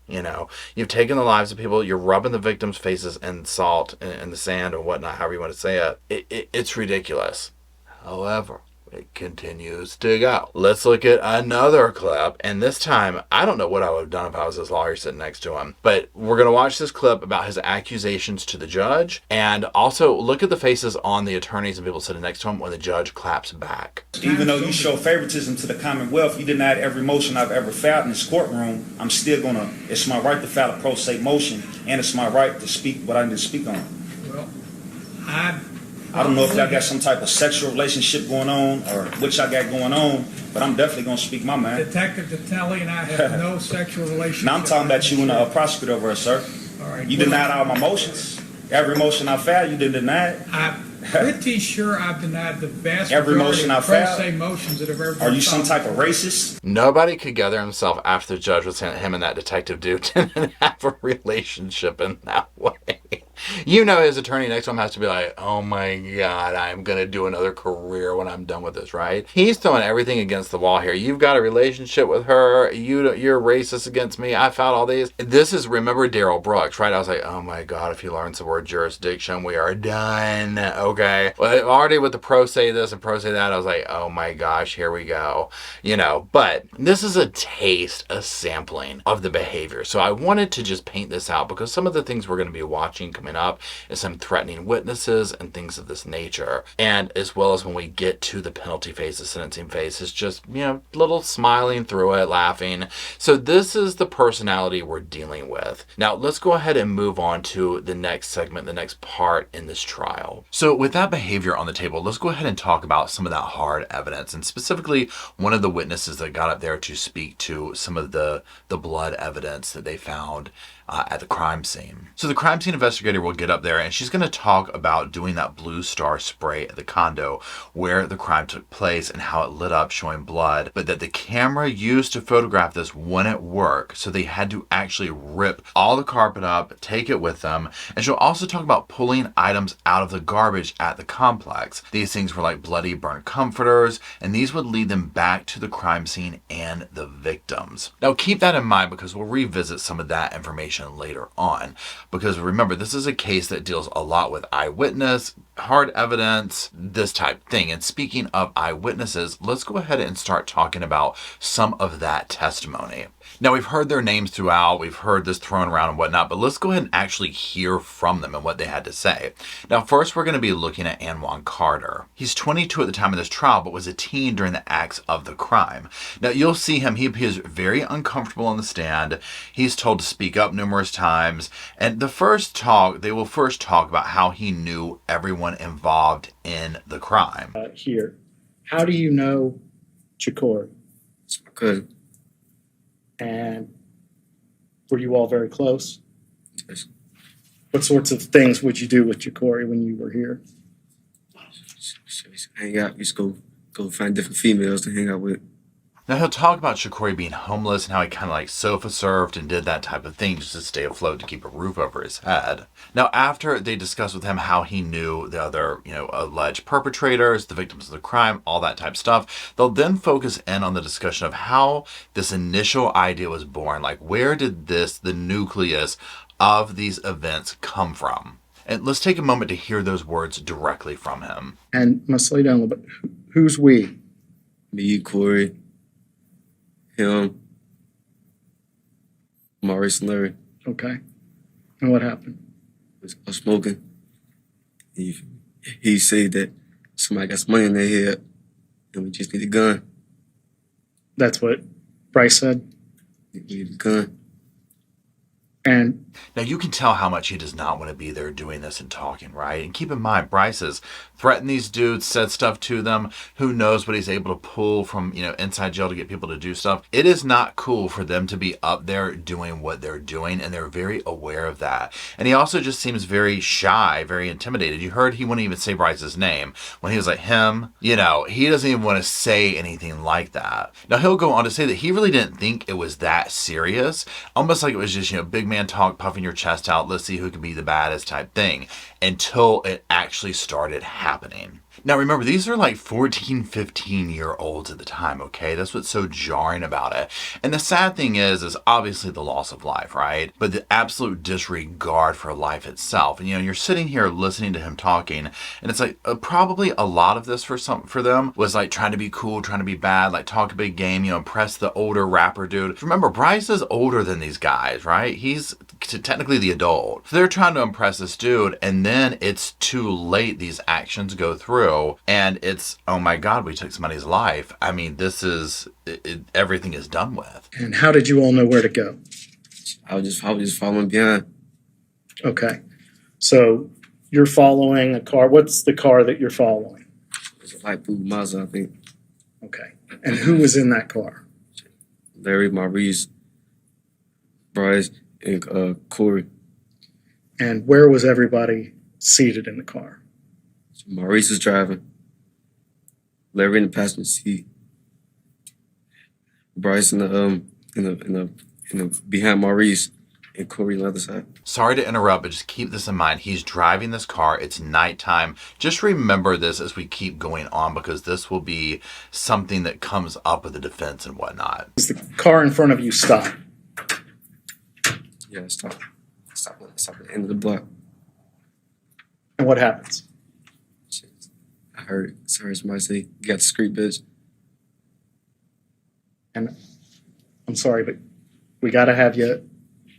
You've taken the lives of people. You're rubbing the victims' faces in salt and the sand or whatnot, however you want to say it. It's ridiculous. However, it continues to go. Let's look at another clip. And this time, I don't know what I would have done if I was his lawyer sitting next to him. But we're going to watch this clip about his accusations to the judge. And also look at the faces on the attorneys and people sitting next to him when the judge claps back. Even though you show favoritism to the Commonwealth, you denied every motion I've ever filed in this courtroom. I'm still it's my right to file a pro se motion, and it's my right to speak what I need to speak on. Well, I don't know if y'all got some type of sexual relationship going on or which I got going on, but I'm definitely going to speak my mind. Detective Detelli and I have no sexual relationship. Now I'm talking about you and a prosecutor over here, sir. All right. You denied all my motions. Every motion I filed, you didn't deny it. I'm pretty sure I've denied the vast Every majority motion I of pro filed? se motions that have ever been Are you some filed. type of racist? Nobody could gather himself after the judge was saying him and that detective dude didn't have a relationship in that way. His attorney next to him has to be like, oh my God, I'm going to do another career when I'm done with this, right? He's throwing everything against the wall here. You've got a relationship with her. You're racist against me. I found all these. This is, remember Daryl Brooks, right? I was like, oh my God, if he learns the word jurisdiction, we are done. Okay. Well, already with the pro se this and pro se that, I was like, oh my gosh, here we go. But this is a taste, a sampling of the behavior. So I wanted to just paint this out because some of the things we're going to be watching come coming up is him threatening witnesses and things of this nature. And as well as when we get to the penalty phase, the sentencing phase, is just, little smiling through it, laughing. So this is the personality we're dealing with. Now, let's go ahead and move on to the next segment, the next part in this trial. So with that behavior on the table, let's go ahead and talk about some of that hard evidence, and specifically one of the witnesses that got up there to speak to some of the blood evidence that they found at the crime scene. So the crime scene investigator will get up there and she's going to talk about doing that blue star spray at the condo where the crime took place and how it lit up showing blood, but that the camera used to photograph this wouldn't work, so they had to actually rip all the carpet up, take it with them. And she'll also talk about pulling items out of the garbage at the complex. These things were like bloody burnt comforters, and these would lead them back to the crime scene and the victims. Now keep that in mind because we'll revisit some of that information later on, because remember, this is a case that deals a lot with eyewitness, hard evidence, this type thing. And speaking of eyewitnesses, let's go ahead and start talking about some of that testimony. Now, we've heard their names throughout, we've heard this thrown around and whatnot, but let's go ahead and actually hear from them and what they had to say. Now, first, we're going to be looking at Anwan Carter. He's 22 at the time of this trial, but was a teen during the acts of the crime. Now, you'll see him, he appears very uncomfortable on the stand. He's told to speak up numerous times, and they will first talk about how he knew everyone involved in the crime. Here, how do you know Chikori? It's my cousin. And were you all very close? Yes. What sorts of things would you do with Chikori when you were here? So we used to hang out. We used to go find different females to hang out with. Now, he'll talk about Chikori being homeless and how he kind of like sofa surfed and did that type of thing just to stay afloat, to keep a roof over his head. Now, after they discuss with him how he knew the other, alleged perpetrators, the victims of the crime, all that type of stuff, they'll then focus in on the discussion of how this initial idea was born. Like, where did the nucleus of these events come from? And let's take a moment to hear those words directly from him. And I must lay down a little bit. Who's we? Me, Corey, him, Maurice, and Larry. Okay. And what happened? I was smoking. He said that somebody got some money in their head and we just need a gun. That's what Brice said. We need a gun. And now you can tell how much he does not want to be there doing this and talking, right? And keep in mind, Brice has threatened these dudes, said stuff to them. Who knows what he's able to pull from, inside jail to get people to do stuff. It is not cool for them to be up there doing what they're doing, and they're very aware of that. And he also just seems very shy, very intimidated. You heard he wouldn't even say Brice's name. When he was like, him, he doesn't even want to say anything like that. Now, he'll go on to say that he really didn't think it was that serious. Almost like it was just, big man talk, puffing your chest out, let's see who can be the baddest type thing, until it actually started happening. Now remember, these are like 14, 15-year-olds at the time, okay? That's what's so jarring about it. And the sad thing is obviously the loss of life, right? But the absolute disregard for life itself. And you're sitting here listening to him talking, and it's like probably a lot of this for them was like trying to be cool, trying to be bad, like talk a big game, impress the older rapper dude. Remember, Brice is older than these guys, right? He's technically the adult. So they're trying to impress this dude, and then it's too late. These actions go through. And it's, oh my God, we took somebody's life. I mean, this is, everything is done with. And how did you all know where to go? I was just following behind. Okay. So you're following a car. What's the car that you're following? It's a light blue Mazda, I think. Okay. And who was in that car? Larry, Maurice, Brice, and Corey. And where was everybody seated in the car? Maurice was driving. Larry in the passenger seat. Brice in the behind Maurice, and Corey on the other side. Sorry to interrupt, but just keep this in mind. He's driving this car. It's nighttime. Just remember this as we keep going on, because this will be something that comes up with the defense and whatnot. Does the car in front of you stop? Yeah, stop at the end of the block. And what happens? I heard somebody say, "You got the street, bitch." And I'm sorry, but we got to have you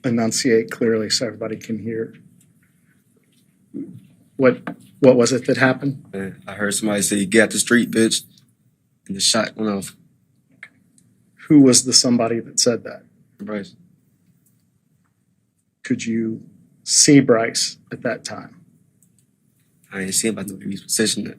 enunciate clearly so everybody can hear. What was it that happened? And I heard somebody say, "Get out the street, bitch," and the shot went off. Who was the somebody that said that? Brice. Could you see Brice at that time? I didn't see him, but I know where he was positioned at.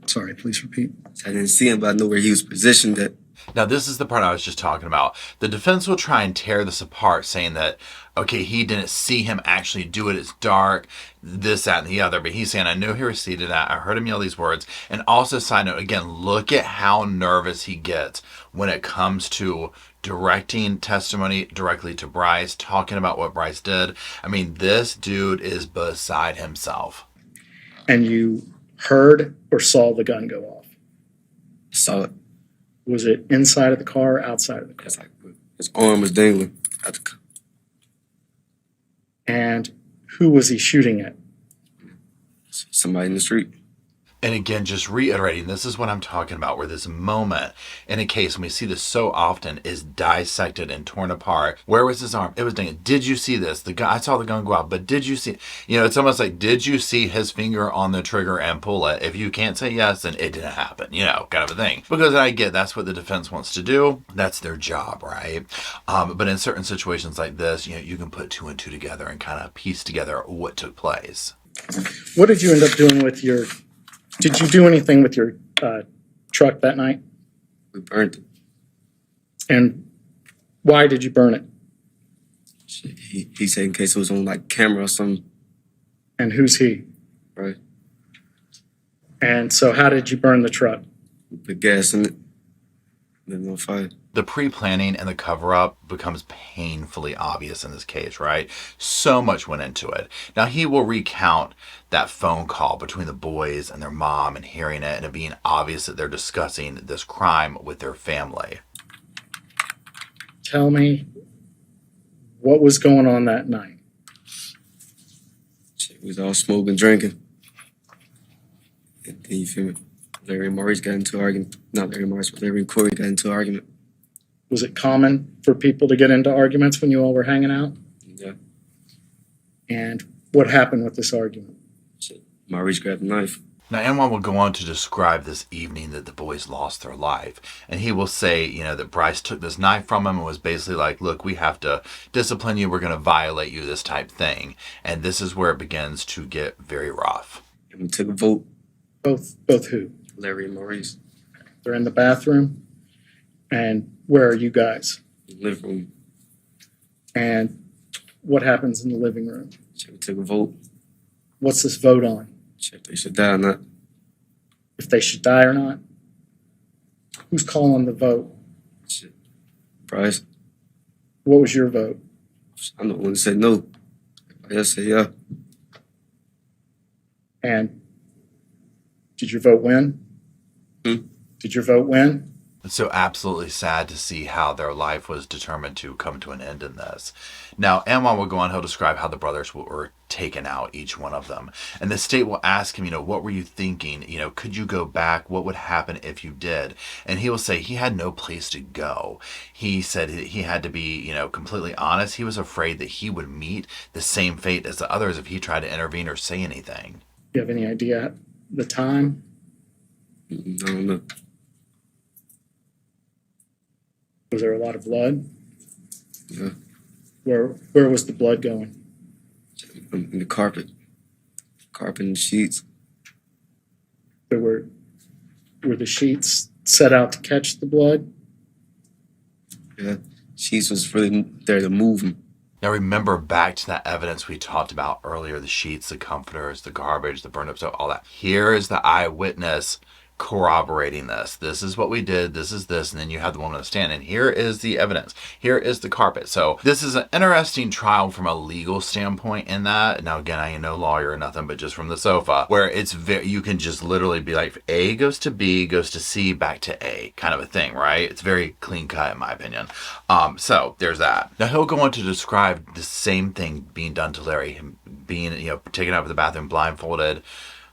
Sorry, please repeat. I didn't see him, but I know where he was positioned at. Now, this is the part I was just talking about. The defense will try and tear this apart, saying that, okay, he didn't see him actually do it. It's dark, this, that, and the other. But he's saying, I knew he was seated at. I heard him yell these words. And also, side note, again, look at how nervous he gets when it comes to directing testimony directly to Brice, talking about what Brice did. I mean, this dude is beside himself. And you heard or saw the gun go off? Saw it. Was it inside of the car or outside of the car? It's like his arm was dangling out the car. And who was he shooting at? Somebody in the street. And again, just reiterating, this is what I'm talking about, where this moment in a case, and we see this so often, is dissected and torn apart. Where was his arm? It was dangling. Did you see this? The guy, I saw the gun go out, but did you see? You know, it's almost like, did you see his finger on the trigger and pull it? If you can't say yes, then it didn't happen, you know, kind of a thing. Because I get that's what the defense wants to do. That's their job, right? But in certain situations like this, you know, you can put two and two together and kind of piece together what took place. What did you end up doing with your... Did you do anything with your truck that night? We burned it. And why did you burn it? He said in case it was on like camera or something. And who's he? Right. And so how did you burn the truck? We put gas in it. Then on fire. The pre-planning and the cover-up becomes painfully obvious in this case, right? So much went into it. Now, he will recount that phone call between the boys and their mom and hearing it and it being obvious that they're discussing this crime with their family. Tell me what was going on that night. We was all smoking, drinking. And then you feel me? Larry and Maurice got into an argument. Not Larry and Maurice, but Larry and Corey got into an argument. Was it common for people to get into arguments when you all were hanging out? Yeah. And what happened with this argument? Maurice grabbed a knife. Now, Anwan will go on to describe this evening that the boys lost their life. And he will say, you know, that Brice took this knife from him and was basically like, look, we have to discipline you. We're going to violate you, this type thing. And this is where it begins to get very rough. And we took a vote. Both who? Larry and Maurice. They're in the bathroom. And where are you guys? In the living room. And what happens in the living room? We took a vote. What's this vote on? If they should die or not. If they should die or not? Who's calling the vote? Brice. What was your vote? I'm the one that said no. Everybody else said yeah. And did your vote win? Did your vote win? It's so absolutely sad to see how their life was determined to come to an end in this. Now, Anwan will go on, he'll describe how the brothers were taken out, each one of them. And the state will ask him, you know, what were you thinking? You know, could you go back? What would happen if you did? And he will say he had no place to go. He said he had to be, you know, completely honest. He was afraid that he would meet the same fate as the others if he tried to intervene or say anything. Do you have any idea the time? I don't know. Was there a lot of blood? Yeah. Where was the blood going? In the carpet. Carpet and sheets. Were the sheets set out to catch the blood? Yeah. Sheets was really there to move them. Now remember back to that evidence we talked about earlier, the sheets, the comforters, the garbage, the burned up stuff, all that. Here is the eyewitness corroborating this. This is what we did, this is this, and then you have the woman on the stand, and here is the evidence. Here is the carpet. So this is an interesting trial from a legal standpoint in that. Now again, I ain't no lawyer or nothing, but just from the sofa, where it's very, you can just literally be like, A goes to B, goes to C, back to A, kind of a thing, right? It's very clean cut in my opinion. So there's that. Now he'll go on to describe the same thing being done to Larry, him being, you know, taken out of the bathroom blindfolded,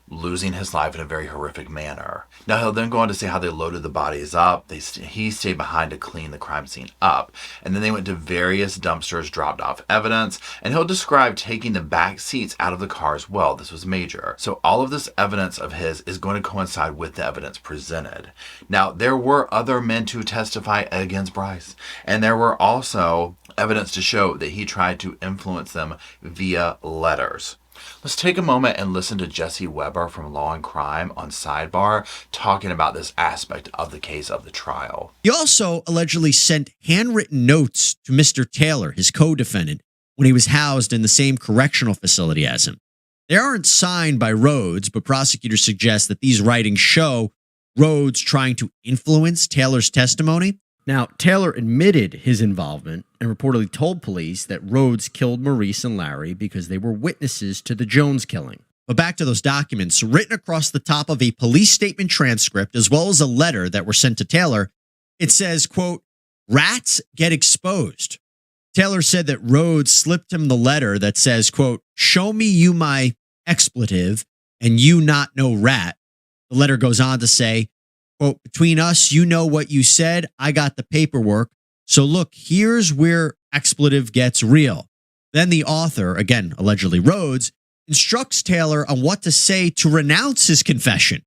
losing his life in a very horrific manner. Now, he'll then go on to say how they loaded the bodies up. He stayed behind to clean the crime scene up. And then they went to various dumpsters, dropped off evidence, and he'll describe taking the back seats out of the car as well. This was major. So all of this evidence of his is going to coincide with the evidence presented. Now, there were other men to testify against Brice, and there were also evidence to show that he tried to influence them via letters. Let's take a moment and listen to Jesse Weber from Law and Crime on Sidebar talking about this aspect of the case of the trial. He also allegedly sent handwritten notes to Mr. Taylor, his co-defendant, when he was housed in the same correctional facility as him. They aren't signed by Rhodes, but prosecutors suggest that these writings show Rhodes trying to influence Taylor's testimony. Now, Taylor admitted his involvement and reportedly told police that Rhodes killed Maurice and Larry because they were witnesses to the Jones killing. But back to those documents, written across the top of a police statement transcript, as well as a letter that were sent to Taylor, it says, quote, "Rats get exposed." Taylor said that Rhodes slipped him the letter that says, quote, "Show me you my expletive and you not no rat." The letter goes on to say, quote, "Between us, you know what you said. I got the paperwork. So look, here's where expletive gets real." Then the author, again, allegedly Rhodes, instructs Taylor on what to say to renounce his confession.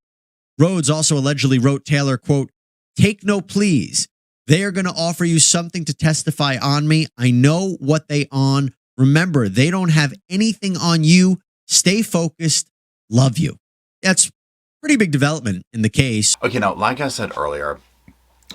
Rhodes also allegedly wrote Taylor, quote, "Take no pleas. They are going to offer you something to testify on me. I know what they on. Remember, they don't have anything on you. Stay focused. Love you." That's pretty big development in the case. Okay, now, like I said earlier,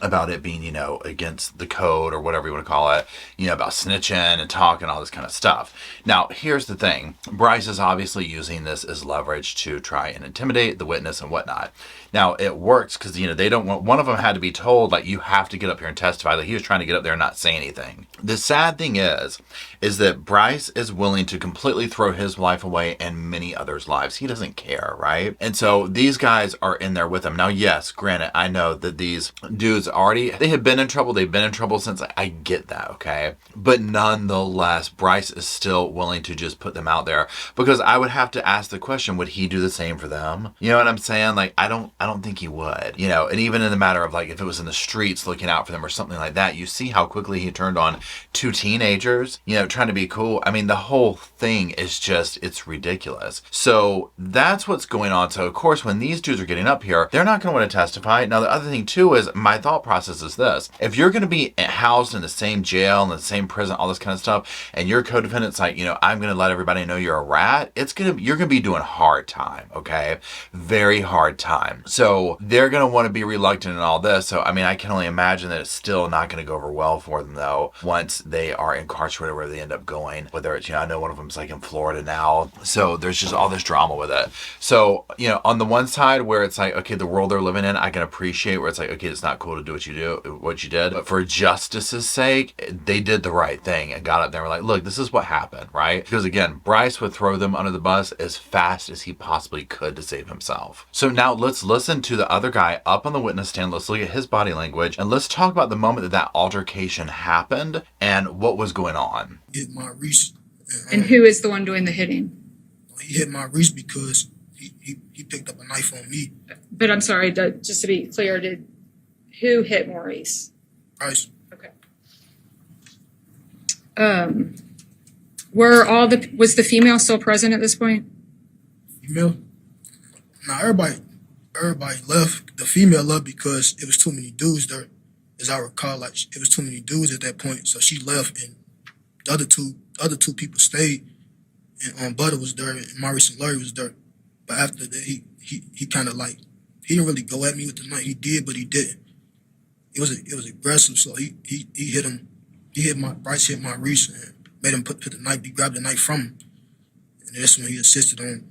about it being, against the code or whatever you want to call it, about snitching and talking, all this kind of stuff. Now, here's the thing. Brice is obviously using this as leverage to try and intimidate the witness and whatnot. Now, it works because, they don't want, one of them had to be told, like, you have to get up here and testify. Like, he was trying to get up there and not say anything. The sad thing is that Brice is willing to completely throw his life away and many others' lives. He doesn't care, right? And so these guys are in there with him. Now, yes, granted, I know that these dudes they have been in trouble. They've been in trouble since. I get that, okay? But nonetheless, Brice is still willing to just put them out there, because I would have to ask the question, would he do the same for them? You know what I'm saying? Like, I don't think he would, and even in the matter of, like, if it was in the streets looking out for them or something like that, you see how quickly he turned on two teenagers, trying to be cool. I mean, the whole thing is just, it's ridiculous. So that's what's going on. So of course, when these dudes are getting up here, they're not going to want to testify. Now, the other thing too is, my thought process is this: if you're going to be housed in the same jail, in the same prison, all this kind of stuff, and your co-defendant's like, I'm going to let everybody know you're a rat, you're going to be doing hard time, okay? Very hard time. So they're going to want to be reluctant in all this. So, I mean, I can only imagine that it's still not going to go over well for them, though, once they are incarcerated, where they end up going. Whether it's, I know one of them's like in Florida now. So there's just all this drama with it. So, on the one side where it's like, okay, the world they're living in, I can appreciate where it's like, okay, it's not cool to do what you did. But for justice's sake, they did the right thing and got up there and were like, look, this is what happened, right? Because again, Brice would throw them under the bus as fast as he possibly could to save himself. So now let's listen to the other guy up on the witness stand. Let's look at his body language, and let's talk about the moment that altercation happened and what was going on. Hit Maurice. And who is the one doing the hitting? He hit Maurice because he picked up a knife on me. But I'm sorry, just to be clear, who hit Maurice? Brice. Okay. Was the female still present at this point? Female? Nah, everybody left. The female left because it was too many dudes there. As I recall, like, it was too many dudes at that point, so she left, and the other two people stayed, and Butter was there, and Maurice and Larry was there. But after that, he kind of like, he didn't really go at me with the knife. He did, but he didn't. It was aggressive, so he hit him. Brice hit Maurice and made him put the knife. He grabbed the knife from him, and that's when he insisted on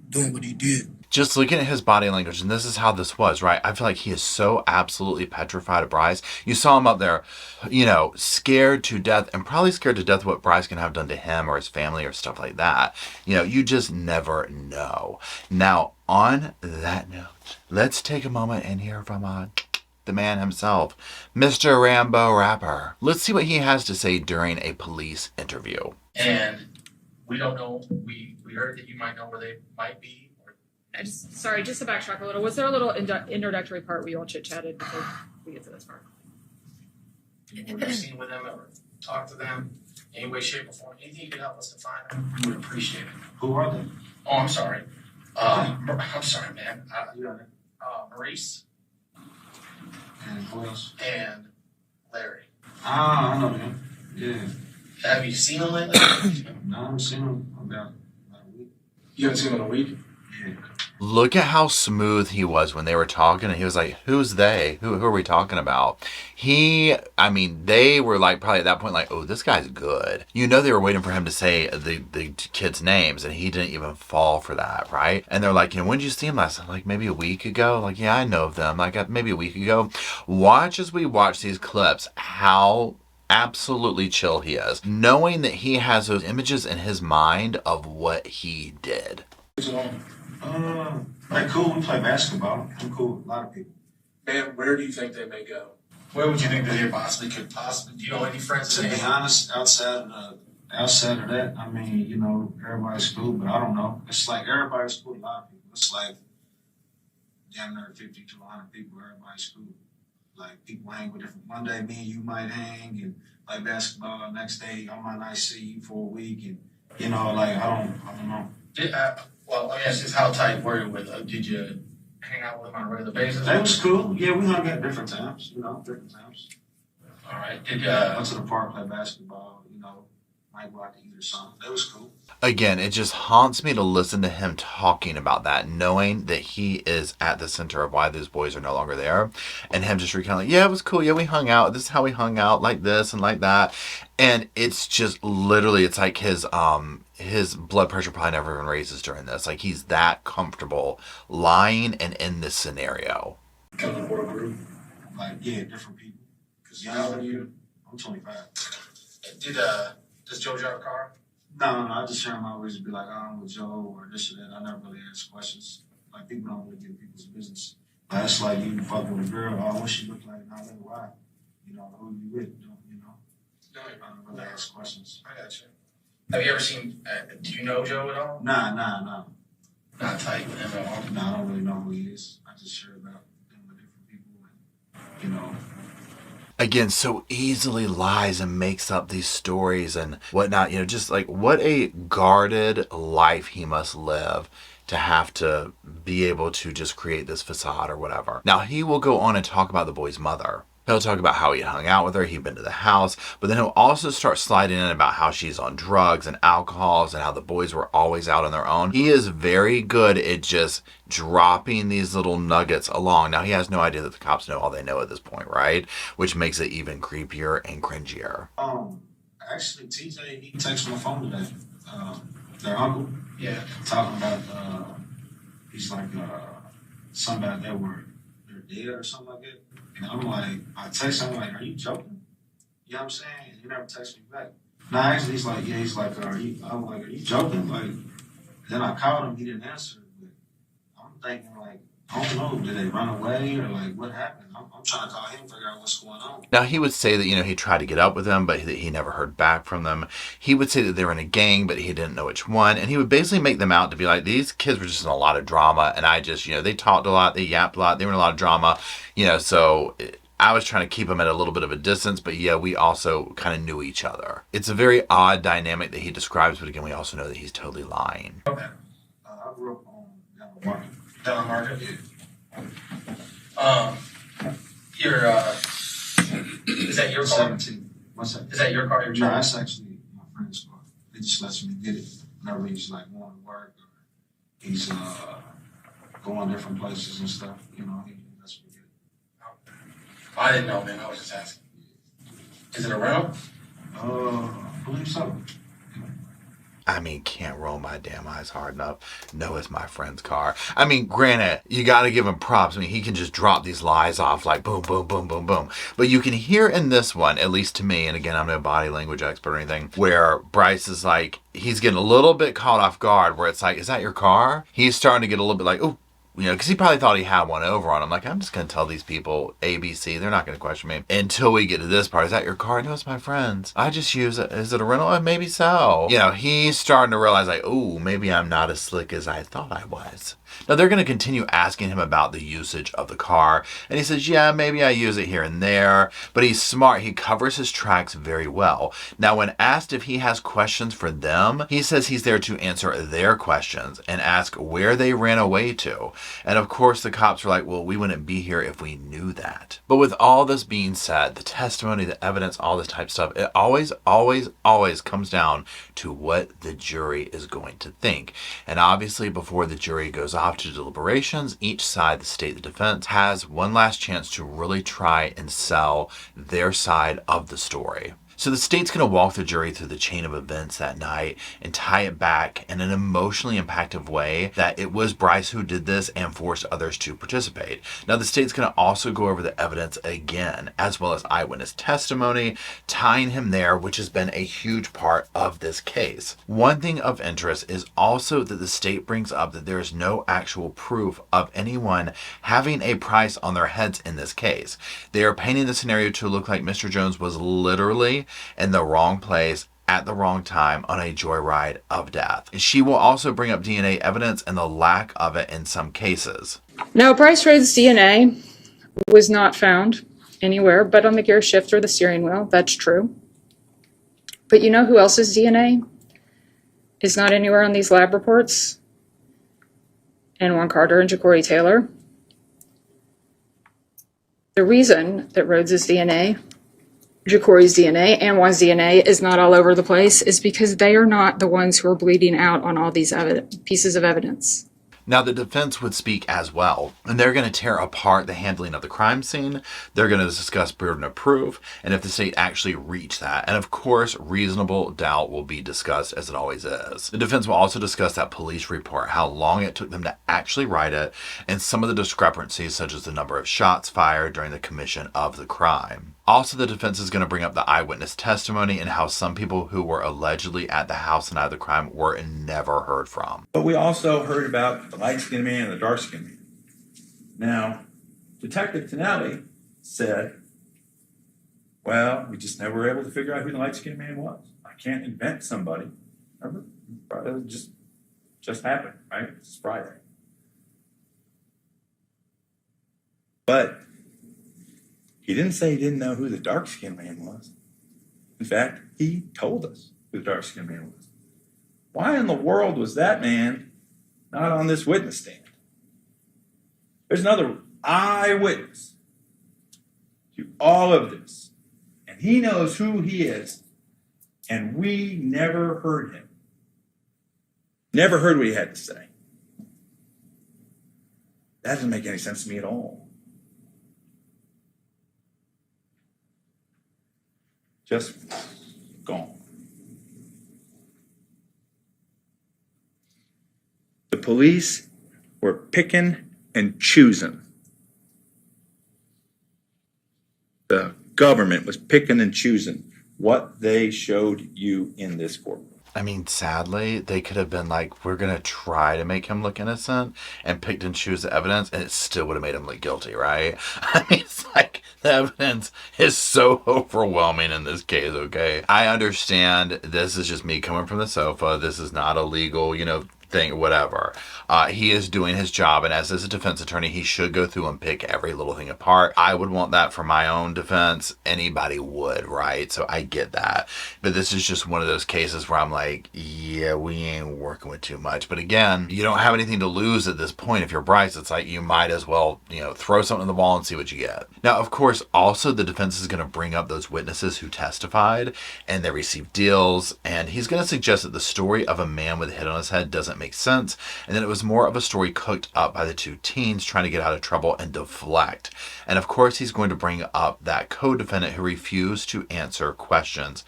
doing what he did. Just looking at his body language, and this is how this was, right? I feel like he is so absolutely petrified of Brice. You saw him up there, scared to death, and probably scared to death what Brice can have done to him or his family or stuff like that. You just never know. Now, on that note, let's take a moment and hear from the man himself, Mr. Rambo Rapper. Let's see what he has to say during a police interview. And we don't know, we heard that you might know where they might be, or Sorry, just to backtrack a little. Was there a little introductory part where you all chit-chatted before we get to this part? Anyone you've seen with them or talked to them, any way, shape, or form, anything you can help us to find them, we would appreciate it. Who are they? Oh, I'm sorry. I'm sorry, man. Brice And who else? and Larry. Ah, I know them. Yeah. Have you seen them lately? No, I haven't seen them about a week. You haven't seen them in a week? Yeah. Look at how smooth he was when they were talking, and he was like, who's they? Who are we talking about? They were like, probably at that point, like, oh, this guy's good. You know, they were waiting for him to say the kids' names, and he didn't even fall for that, right? And they're like, when did you see him last time? Like, maybe a week ago? Like, yeah, I know of them. Like, maybe a week ago. Watch as we watch these clips, how absolutely chill he is, knowing that he has those images in his mind of what he did. Like cool, we play basketball. I'm cool with a lot of people. Man, where do you think they may go? Where would you think that they could possibly? Do you know any friends? To be honest, outside of that, I mean, you know, everybody's cool, but I don't know. It's like everybody's cool with a lot of people. It's like damn near 50 to 100 people. Everybody's cool. Like people hang with different. One day, me and you might hang and play basketball. Next day, I might not see you for a week, and you know, like I don't know. Well, let me ask you this: how tight were you with? Did you hang out with them on a regular basis? That was cool. Yeah, we hung at different times. You know, different times. All right. Did went to the park, play basketball. You know, might go out to eat or something. That was cool. Again, it just haunts me to listen to him talking about that, knowing that he is at the center of why those boys are no longer there, and him just recounting, like, yeah, it was cool. Yeah, we hung out. This is how we hung out, like this and like that. And it's just literally, it's like his blood pressure probably never even raises during this. Like, he's that comfortable lying and in this scenario. Come to the board group? Like, yeah, different people. Because how old are you? I'm 25. Does Joe drive a car? No, I just hear him always be like, oh, I'm with Joe or this or that. I never really ask questions. Like, people don't really get people's business. That's like you fucking with a girl. Oh, what she look like? Not really why. You know, who you with? You know? No, I don't really ask questions. I got you. Have you ever seen, do you know Joe at all? Nah. Not tight with him at all? No, I don't really know who he is. I just hear about him with different people and, you know. Again, so easily lies and makes up these stories and whatnot. You know, just like what a guarded life he must live to have to be able to just create this facade or whatever. Now, he will go on and talk about the boy's mother. He'll talk about how he hung out with her, he'd been to the house, but then he'll also start sliding in about how she's on drugs and alcohols and how the boys were always out on their own. He is very good at just dropping these little nuggets along. Now, he has no idea that the cops know all they know at this point, right? Which makes it even creepier and cringier. Actually, TJ, he texted my phone today. Their uncle. Yeah. Talking about, he's like, somebody that they're dead or something like that. And I'm like, I text him, I'm like, are you joking? You know what I'm saying? He never texted me back. No, actually, he's like, I'm like, are you joking? Like, then I called him, he didn't answer. But I'm thinking, like, I don't know, did they run away or like, what happened? I'm trying to call him, figure out what's going on. Now, he would say that, he tried to get up with them, but he never heard back from them. He would say that they were in a gang, but he didn't know which one. And he would basically make them out to be like, these kids were just in a lot of drama. And I just, they talked a lot, they yapped a lot, they were in a lot of drama, so I was trying to keep them at a little bit of a distance, but yeah, we also kind of knew each other. It's a very odd dynamic that he describes, but again, we also know that he's totally lying. Okay. I grew up on down the market. Down the market? Yeah. Is that your car? 17. What's that? Is that your car? No, that's actually my friend's car. He just lets me get it whenever he's like going to work or he's going different places and stuff. He lets me get it. I didn't know, man. I was just asking. Is it a rental? I believe so. Can't roll my damn eyes hard enough. No, it's my friend's car. Granted, you got to give him props. He can just drop these lies off like boom, boom, boom, boom, boom. But you can hear in this one, at least to me, and again, I'm no body language expert or anything, where Brice is like, he's getting a little bit caught off guard, where it's like, is that your car? He's starting to get a little bit like, oh, because he probably thought he had one over on him. Like, I'm just going to tell these people ABC. They're not going to question me until we get to this part. Is that your car? No, it's my friend's. I just use it. Is it a rental? Maybe so. He's starting to realize, like, oh, maybe I'm not as slick as I thought I was. Now, they're going to continue asking him about the usage of the car, and he says, yeah, maybe I use it here and there, but he's smart. He covers his tracks very well. Now, when asked if he has questions for them, he says he's there to answer their questions and ask where they ran away to. And of course, the cops are like, well, we wouldn't be here if we knew that. But with all this being said, the testimony, the evidence, all this type of stuff, it always comes down to what the jury is going to think. And obviously, before the jury goes off to deliberations, each side, the state, the defense, has one last chance to really try and sell their side of the story. So the state's going to walk the jury through the chain of events that night and tie it back in an emotionally impactful way that it was Brice who did this and forced others to participate. Now the state's going to also go over the evidence again, as well as eyewitness testimony, tying him there, which has been a huge part of this case. One thing of interest is also that the state brings up that there is no actual proof of anyone having a price on their heads in this case. They are painting the scenario to look like Mr. Jones was literally in the wrong place at the wrong time on a joyride of death. She will also bring up DNA evidence and the lack of it in some cases. Now, Brice Rhodes' DNA was not found anywhere but on the gear shift or the steering wheel. That's true. But you know who else's DNA is not anywhere on these lab reports? Anwan Carter and Jacory Taylor. The reason that Rhodes' DNA, Jacory's DNA, Anwan's DNA is not all over the place is because they are not the ones who are bleeding out on all these pieces of evidence. Now, the defense would speak as well, and they're going to tear apart the handling of the crime scene. They're going to discuss burden of proof, and if the state actually reached that. And of course, reasonable doubt will be discussed, as it always is. The defense will also discuss that police report, how long it took them to actually write it, and some of the discrepancies, such as the number of shots fired during the commission of the crime. Also, the defense is going to bring up the eyewitness testimony and how some people who were allegedly at the house the night of the crime were never heard from. But we also heard about the light-skinned man and the dark-skinned man. Now, Detective Tonelli said, well, we just never were able to figure out who the light-skinned man was. I can't invent somebody. Remember? It just happened, right? It's Friday. But he didn't say he didn't know who the dark-skinned man was. In fact, he told us who the dark-skinned man was. Why in the world was that man not on this witness stand? There's another eyewitness to all of this, and he knows who he is, and we never heard him. Never heard what he had to say. That doesn't make any sense to me at all. Just gone. The police were picking and choosing. The government was picking and choosing what they showed you in this court. I mean, sadly, they could have been like, we're going to try to make him look innocent and picked and choose the evidence, and it still would have made him look guilty, right? I mean, it's like the evidence is so overwhelming in this case, okay? I understand this is just me coming from the sofa. This is not a legal, thing, whatever. He is doing his job, and as a defense attorney, he should go through and pick every little thing apart. I would want that for my own defense. Anybody would, right? So I get that. But this is just one of those cases where I'm like, yeah, we ain't working with too much. But again, you don't have anything to lose at this point. If you're Brice, it's like you might as well, throw something in the wall and see what you get. Now, of course, also the defense is going to bring up those witnesses who testified and they received deals, and he's going to suggest that the story of a man with a hit on his head doesn't make sense, and then it was more of a story cooked up by the two teens trying to get out of trouble and deflect. And of course, he's going to bring up that co-defendant who refused to answer questions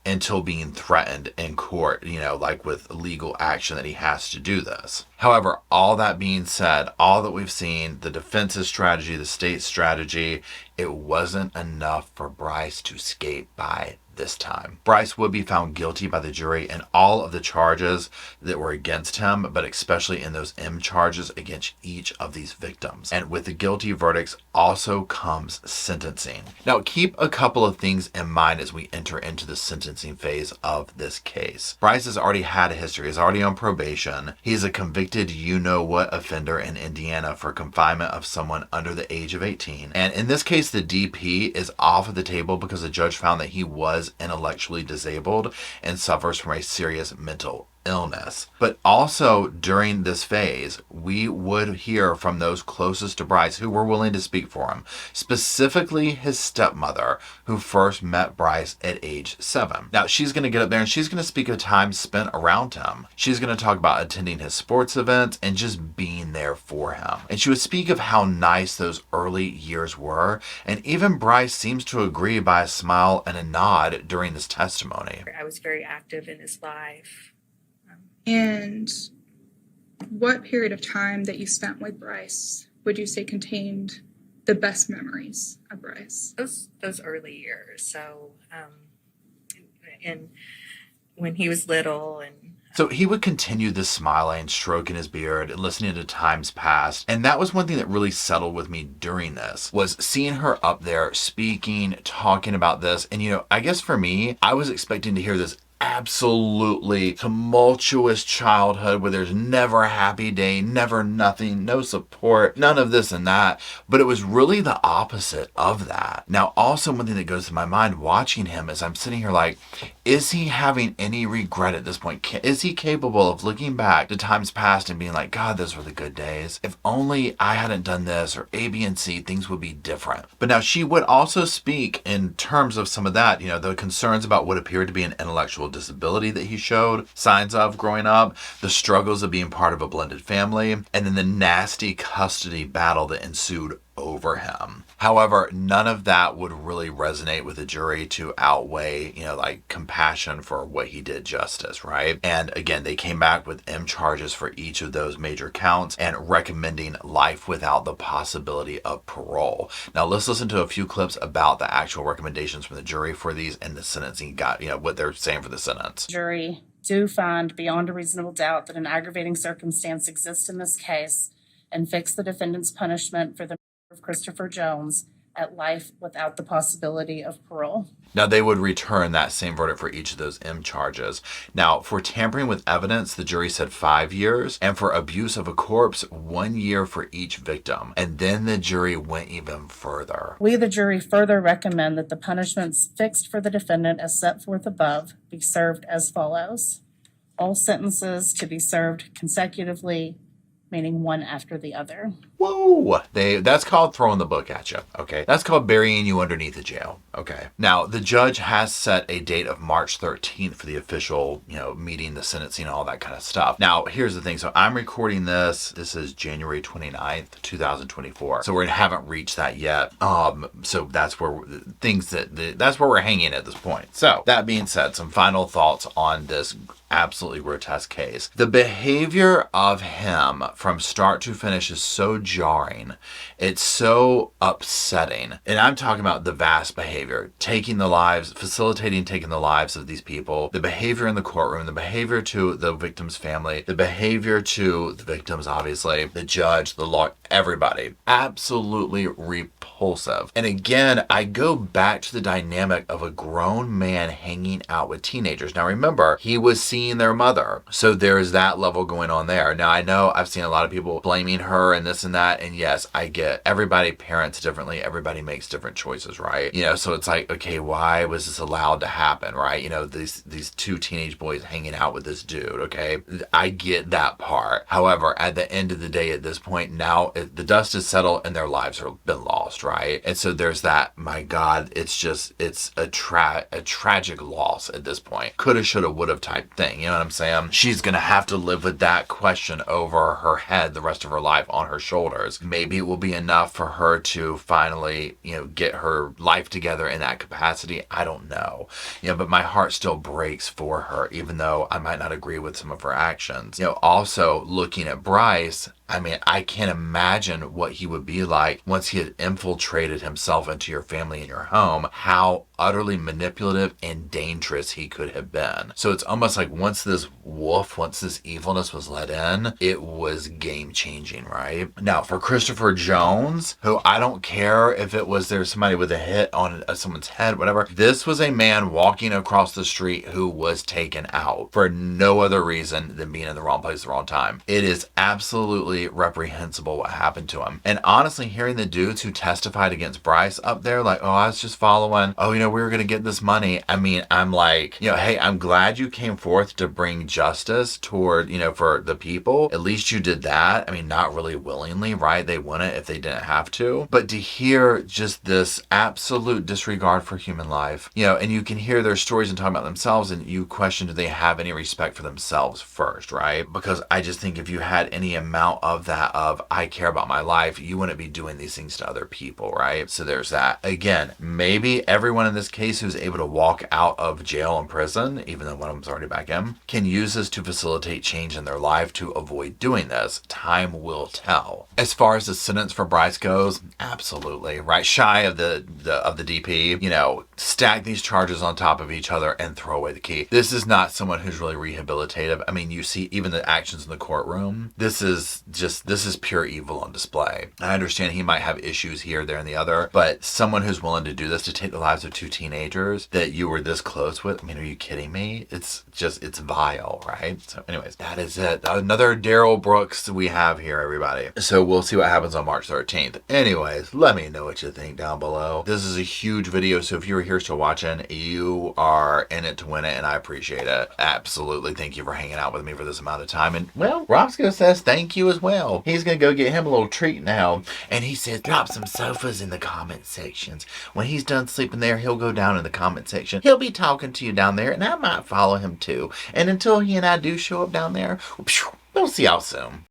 until being threatened in court, like with legal action that he has to do this. However, all that being said, all that we've seen, the defense's strategy, the state's strategy, it wasn't enough for Brice to skate by this time. Brice would be found guilty by the jury in all of the charges that were against him, but especially in those M charges against each of these victims. And with the guilty verdicts also comes sentencing. Now, keep a couple of things in mind as we enter into the sentencing phase of this case. Brice has already had a history. He's already on probation. He's a convicted you-know-what offender in Indiana for confinement of someone under the age of 18. And in this case, the DP is off of the table because the judge found that he was intellectually disabled and suffers from a serious mental illness. But also during this phase, we would hear from those closest to Brice who were willing to speak for him, specifically his stepmother, who first met Brice at age 7. Now, she's going to get up there and she's going to speak of time spent around him. She's going to talk about attending his sports events and just being there for him. And she would speak of how nice those early years were. And even Brice seems to agree by a smile and a nod during this testimony. I was very active in his life. And what period of time that you spent with Brice would you say contained the best memories of Brice? Those early years. So, and when he was little, and so he would continue this smiling, stroking his beard, and listening to times past. And that was one thing that really settled with me during this, was seeing her up there speaking, talking about this. And, I guess for me, I was expecting to hear this absolutely tumultuous childhood where there's never a happy day, never nothing, no support, none of this and that. But it was really the opposite of that. Now, also one thing that goes to my mind watching him is I'm sitting here like, is he having any regret at this point? Is he capable of looking back to times past and being like, God, those were the good days. If only I hadn't done this or A, B, and C, things would be different. But now she would also speak in terms of some of that, the concerns about what appeared to be an intellectual disability that he showed signs of growing up, the struggles of being part of a blended family, and then the nasty custody battle that ensued over him. However, none of that would really resonate with the jury to outweigh, compassion for what he did justice, right? And again, they came back with M charges for each of those major counts and recommending life without the possibility of parole. Now, let's listen to a few clips about the actual recommendations from the jury for these and the sentencing what they're saying for the sentence. Jury do find beyond a reasonable doubt that an aggravating circumstance exists in this case and fix the defendant's punishment for the of Christopher Jones at life without the possibility of parole. Now, they would return that same verdict for each of those M charges. Now, for tampering with evidence, the jury said 5 years, and for abuse of a corpse, 1 year for each victim. And then the jury went even further. We, the jury, further recommend that the punishments fixed for the defendant as set forth above be served as follows. All sentences to be served consecutively, meaning one after the other. Whoa! That's called throwing the book at you, okay? That's called burying you underneath the jail, okay? Now, the judge has set a date of March 13th for the official, meeting, the sentencing, all that kind of stuff. Now, here's the thing. So I'm recording this. This is January 29th, 2024. So we haven't reached that yet. So that's where that's where we're hanging at this point. So that being said, some final thoughts on this absolutely grotesque case. The behavior of him from start to finish is so jarring. It's so upsetting. And I'm talking about the vast behavior, facilitating taking the lives of these people, the behavior in the courtroom, the behavior to the victim's family, the behavior to the victims, obviously, the judge, the law, everybody. Absolutely repulsive. And again, I go back to the dynamic of a grown man hanging out with teenagers. Now remember, he was seeing their mother. So there's that level going on there. Now I know I've seen a lot of people blaming her and this and that. And yes, I get everybody parents differently. Everybody makes different choices, right? So it's like, okay, why was this allowed to happen, right? These two teenage boys hanging out with this dude, okay? I get that part. However, at the end of the day, at this point, now the dust is settled and their lives have been lost, right? And so there's that, my God, it's a tragic loss at this point. Coulda, shoulda, woulda type thing. You know what I'm saying? She's going to have to live with that question over her head the rest of her life on her shoulders. Maybe it will be enough for her to finally, get her life together in that capacity. I don't know. But my heart still breaks for her, even though I might not agree with some of her actions. Also looking at Brice, I mean, I can't imagine what he would be like once he had infiltrated himself into your family and your home, how utterly manipulative and dangerous he could have been. So it's almost like once this evilness was let in, it was game changing, right? Now, for Christopher Jones, who I don't care if it was there's somebody with a hit on someone's head, whatever, this was a man walking across the street who was taken out for no other reason than being in the wrong place at the wrong time. It is absolutely reprehensible what happened to him. And honestly, hearing the dudes who testified against Brice up there, like, oh, I was just following, oh, we were going to get this money. I mean, I'm like, hey, I'm glad you came forth to bring justice toward, for the people. At least you did that. I mean, not really willingly, right? They wouldn't if they didn't have to. But to hear just this absolute disregard for human life, and you can hear their stories and talk about themselves, and you question, do they have any respect for themselves first, right? Because I just think if you had any amount of that, of I care about my life, you wouldn't be doing these things to other people, right? So there's that. Again, maybe everyone in this case who's able to walk out of jail and prison, even though one of them's already back in, can use this to facilitate change in their life to avoid doing this. Time will tell. As far as the sentence for Brice goes, absolutely, right? Shy of the DP, stack these charges on top of each other and throw away the key. This is not someone who's really rehabilitative. I mean, you see even the actions in the courtroom. This is pure evil on display. I understand he might have issues here, there, and the other, but someone who's willing to do this, to take the lives of two teenagers that you were this close with, I mean, are you kidding me? It's vile, right? So anyways, that is it. Another Daryl Brooks we have here, everybody. So we'll see what happens on March 13th. Anyways, let me know what you think down below. This is a huge video, so if you were here still watching, you are in it to win it, and I appreciate it. Absolutely. Thank you for hanging out with me for this amount of time. And, well, Robsco says thank you as well. He's going to go get him a little treat now. And he says, drop some sofas in the comment sections. When he's done sleeping there, he'll go down in the comment section. He'll be talking to you down there, and I might follow him too. And until he and I do show up down there, we'll see y'all soon.